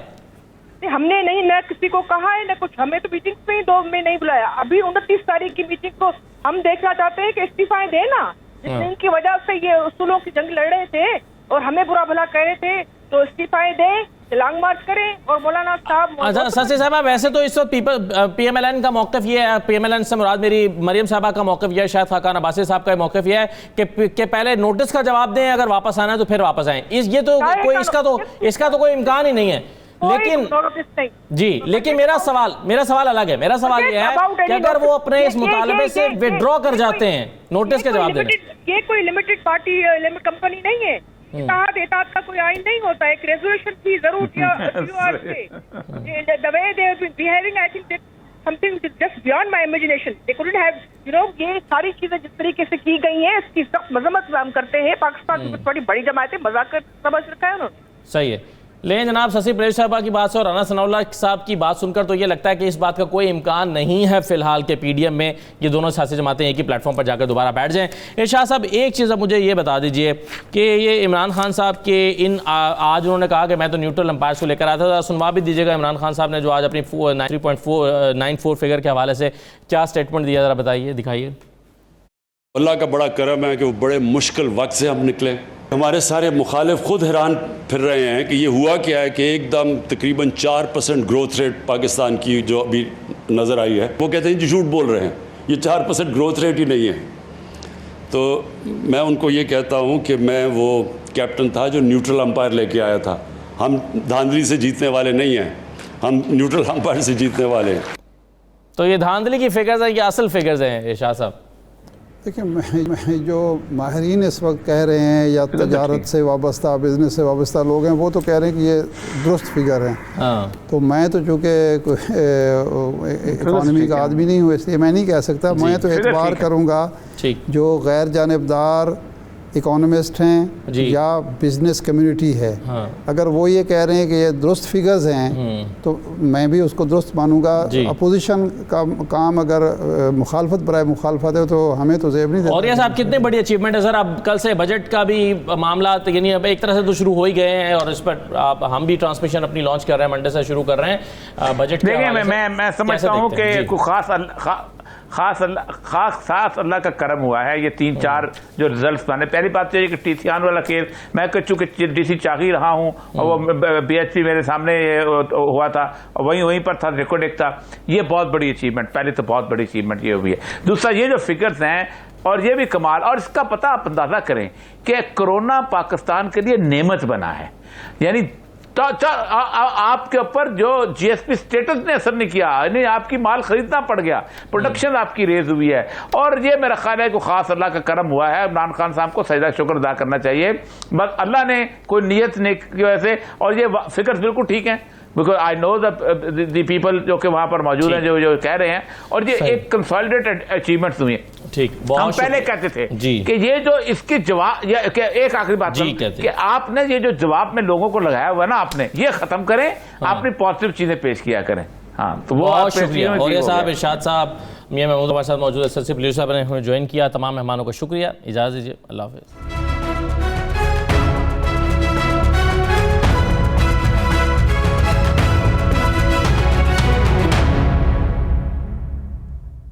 H: ہم نے نہیں نہ کسی کو کہا ہے نہ کچھ. ہمیں تو میٹنگ میں 2 میں نہیں بلایا. ابھی 29 تاریخ کی میٹنگ کو ہم دیکھنا چاہتے ہیں کہ استعفائیں دے نا، جن کی وجہ سے یہ اصولوں کی جنگ لڑ رہے تھے اور ہمیں برا بھلا کہہ رہے تھے، تو استعفائیں دیں، لانگ مارچ کریں. اور مولانا صاحب
A: سچے صاحبہ ویسے تو اس وقت پی ایم ایل این کا موقف یہ ہے، پی ایم ایل این سے مراد میری مریم صاحبہ کا موقف یہ ہے، شاید خاقان عباسی صاحب کا موقف یہ ہے کہ پہلے نوٹس کا جواب دیں، اگر واپس آنا ہے تو پھر واپس آئیں. یہ تو کوئی اس کا تو کوئی امکان ہی نہیں ہے. لیکن میرا سوال الگ ہے. میرا سوال یہ ہے کہ اگر وہ اپنے اس مطالبے سے وڈرا کر جاتے ہیں نوٹس کے جواب دینے.
H: یہ کوئی لمیٹڈ پارٹی کمپنی نہیں ہے، اتحاد اطاعت کا کوئی آئین نہیں ہوتا. ایک ریزولوشن کی ضرورت یہ ساری چیزیں جس طریقے سے کی گئی ہیں اس کی سخت مذمت ہم کرتے ہیں. پاکستان کی بڑی بڑی جماعتیں مذاکر سمجھ رکھا ہے انہوں نے.
A: صحیح ہے. لیکن جناب سسی پریش صاحبہ کی بات سے اور رانا ثناء اللہ صاحب کی بات سن کر تو یہ لگتا ہے کہ اس بات کا کوئی امکان نہیں ہے فی الحال کہ پی ڈی ایم میں یہ دونوں سیاسی جماعتیں ایک ہی پلیٹ فارم پر جا کر دوبارہ بیٹھ جائیں. ارشاد صاحب ایک چیز اب مجھے یہ بتا دیجئے کہ یہ عمران خان صاحب کے آج انہوں نے کہا کہ میں تو نیوٹرل امپائرز کو لے کر آتا تھا. سنوا بھی دیجیے گا عمران خان صاحب نے جو آج اپنی 3.94 فگر کے حوالے سے کیا سٹیٹمنٹ دیا، ذرا بتائیے، دکھائیے.
I: اللہ کا بڑا کرم ہے کہ وہ بڑے مشکل وقت سے ہم نکلے. ہمارے سارے مخالف خود حیران پھر رہے ہیں کہ یہ ہوا کیا ہے کہ ایک دم تقریباً 4% گروتھ ریٹ پاکستان کی جو ابھی نظر آئی ہے، وہ کہتے ہیں جی جھوٹ بول رہے ہیں، یہ 4% گروتھ ریٹ ہی نہیں ہے. تو میں ان کو یہ کہتا ہوں کہ میں وہ کیپٹن تھا جو نیوٹرل امپائر لے کے آیا تھا. ہم دھاندلی سے جیتنے والے نہیں ہیں، ہم نیوٹرل امپائر سے جیتنے والے ہیں.
A: تو یہ دھاندلی کی فگرز ہیں یا اصل فگرز ہیں ارشاد صاحب؟
C: دیکھیں جو ماہرین اس وقت کہہ رہے ہیں یا تجارت سے وابستہ بزنس سے وابستہ لوگ ہیں وہ تو کہہ رہے ہیں کہ یہ درست فگر ہیں. تو میں تو چونکہ اکانومی کا آدمی نہیں ہوں اس لیے میں نہیں کہہ سکتا. میں تو اعتبار کروں گا جو غیر جانبدار اکانومسٹ ہیں یا بزنس کمیونٹی ہے، اگر وہ یہ کہہ رہے ہیں کہ یہ درست فگرز ہیں تو میں بھی اس کو درست مانوں گا. اپوزیشن کا کام اگر مخالفت برائے مخالفت ہے تو ہمیں تو زیب نہیں دیتا.
A: اور یہ صاحب کتنے بڑی اچیومنٹ ہے سر. اب کل سے بجٹ کا بھی معاملات یعنی اب ایک طرح سے تو شروع ہو ہی گئے ہیں اور اس پر ہم بھی ٹرانسمیشن اپنی لانچ کر رہے ہیں، منڈے سے شروع کر رہے ہیں بجٹ.
G: دیکھیں میں سمجھتا ہوں کہ کوئی خاص اللہ کا کرم ہوا ہے. یہ 3-4 جو ریزلٹس بنے، پہلی بات تو یہ کہ ٹیسیان والا کیس میں چونکہ ڈی سی چاہی رہا ہوں اور وہ بی ایچ پی میرے سامنے ہوا تھا اور وہیں پر تھا، ریکارڈ ایک تھا. یہ بہت بڑی اچیومنٹ، پہلے تو بہت بڑی اچیومنٹ یہ ہوئی ہے. دوسرا یہ جو فگرز ہیں اور یہ بھی کمال، اور اس کا پتہ آپ اندازہ کریں کہ کرونا پاکستان کے لیے نعمت بنا ہے. یعنی آپ کے اوپر جو جی ایس پی سٹیٹس نے اثر نہیں کیا، یعنی آپ کی مال خریدنا پڑ گیا، پروڈکشن آپ کی ریز ہوئی ہے. اور یہ میرا خیال ہے کہ خاص اللہ کا کرم ہوا ہے. عمران خان صاحب کو سجدہ شکر ادا کرنا چاہیے. بس اللہ نے کوئی نیت نیک کی وجہ سے، اور یہ فگرز بالکل ٹھیک ہیں because I know the people جو کہ وہاں پر موجود ہیں جو کہہ رہے ہیں، اور یہ ایک کنسالیڈیٹڈ اچیومنٹس ہوئی ہیں. ہم پہلے کہتے تھے کہ یہ جو اس کے جواب، ایک آخری بات کہ آپ نے یہ جو جواب میں لوگوں کو لگایا ہوا نا، آپ نے یہ ختم کریں، اپنی پازیٹیو چیزیں پیش کیا کریں. ہاں تو وہ
A: بہت شکریہ. اور یہ صاحب ارشاد صاحب میاں محمود ہمارے ساتھ موجود ہے، سسی پلیس صاحب نے ہمیں جوائن کیا. تمام مہمانوں کا شکریہ. اجازت دیجیے، اللہ حافظ.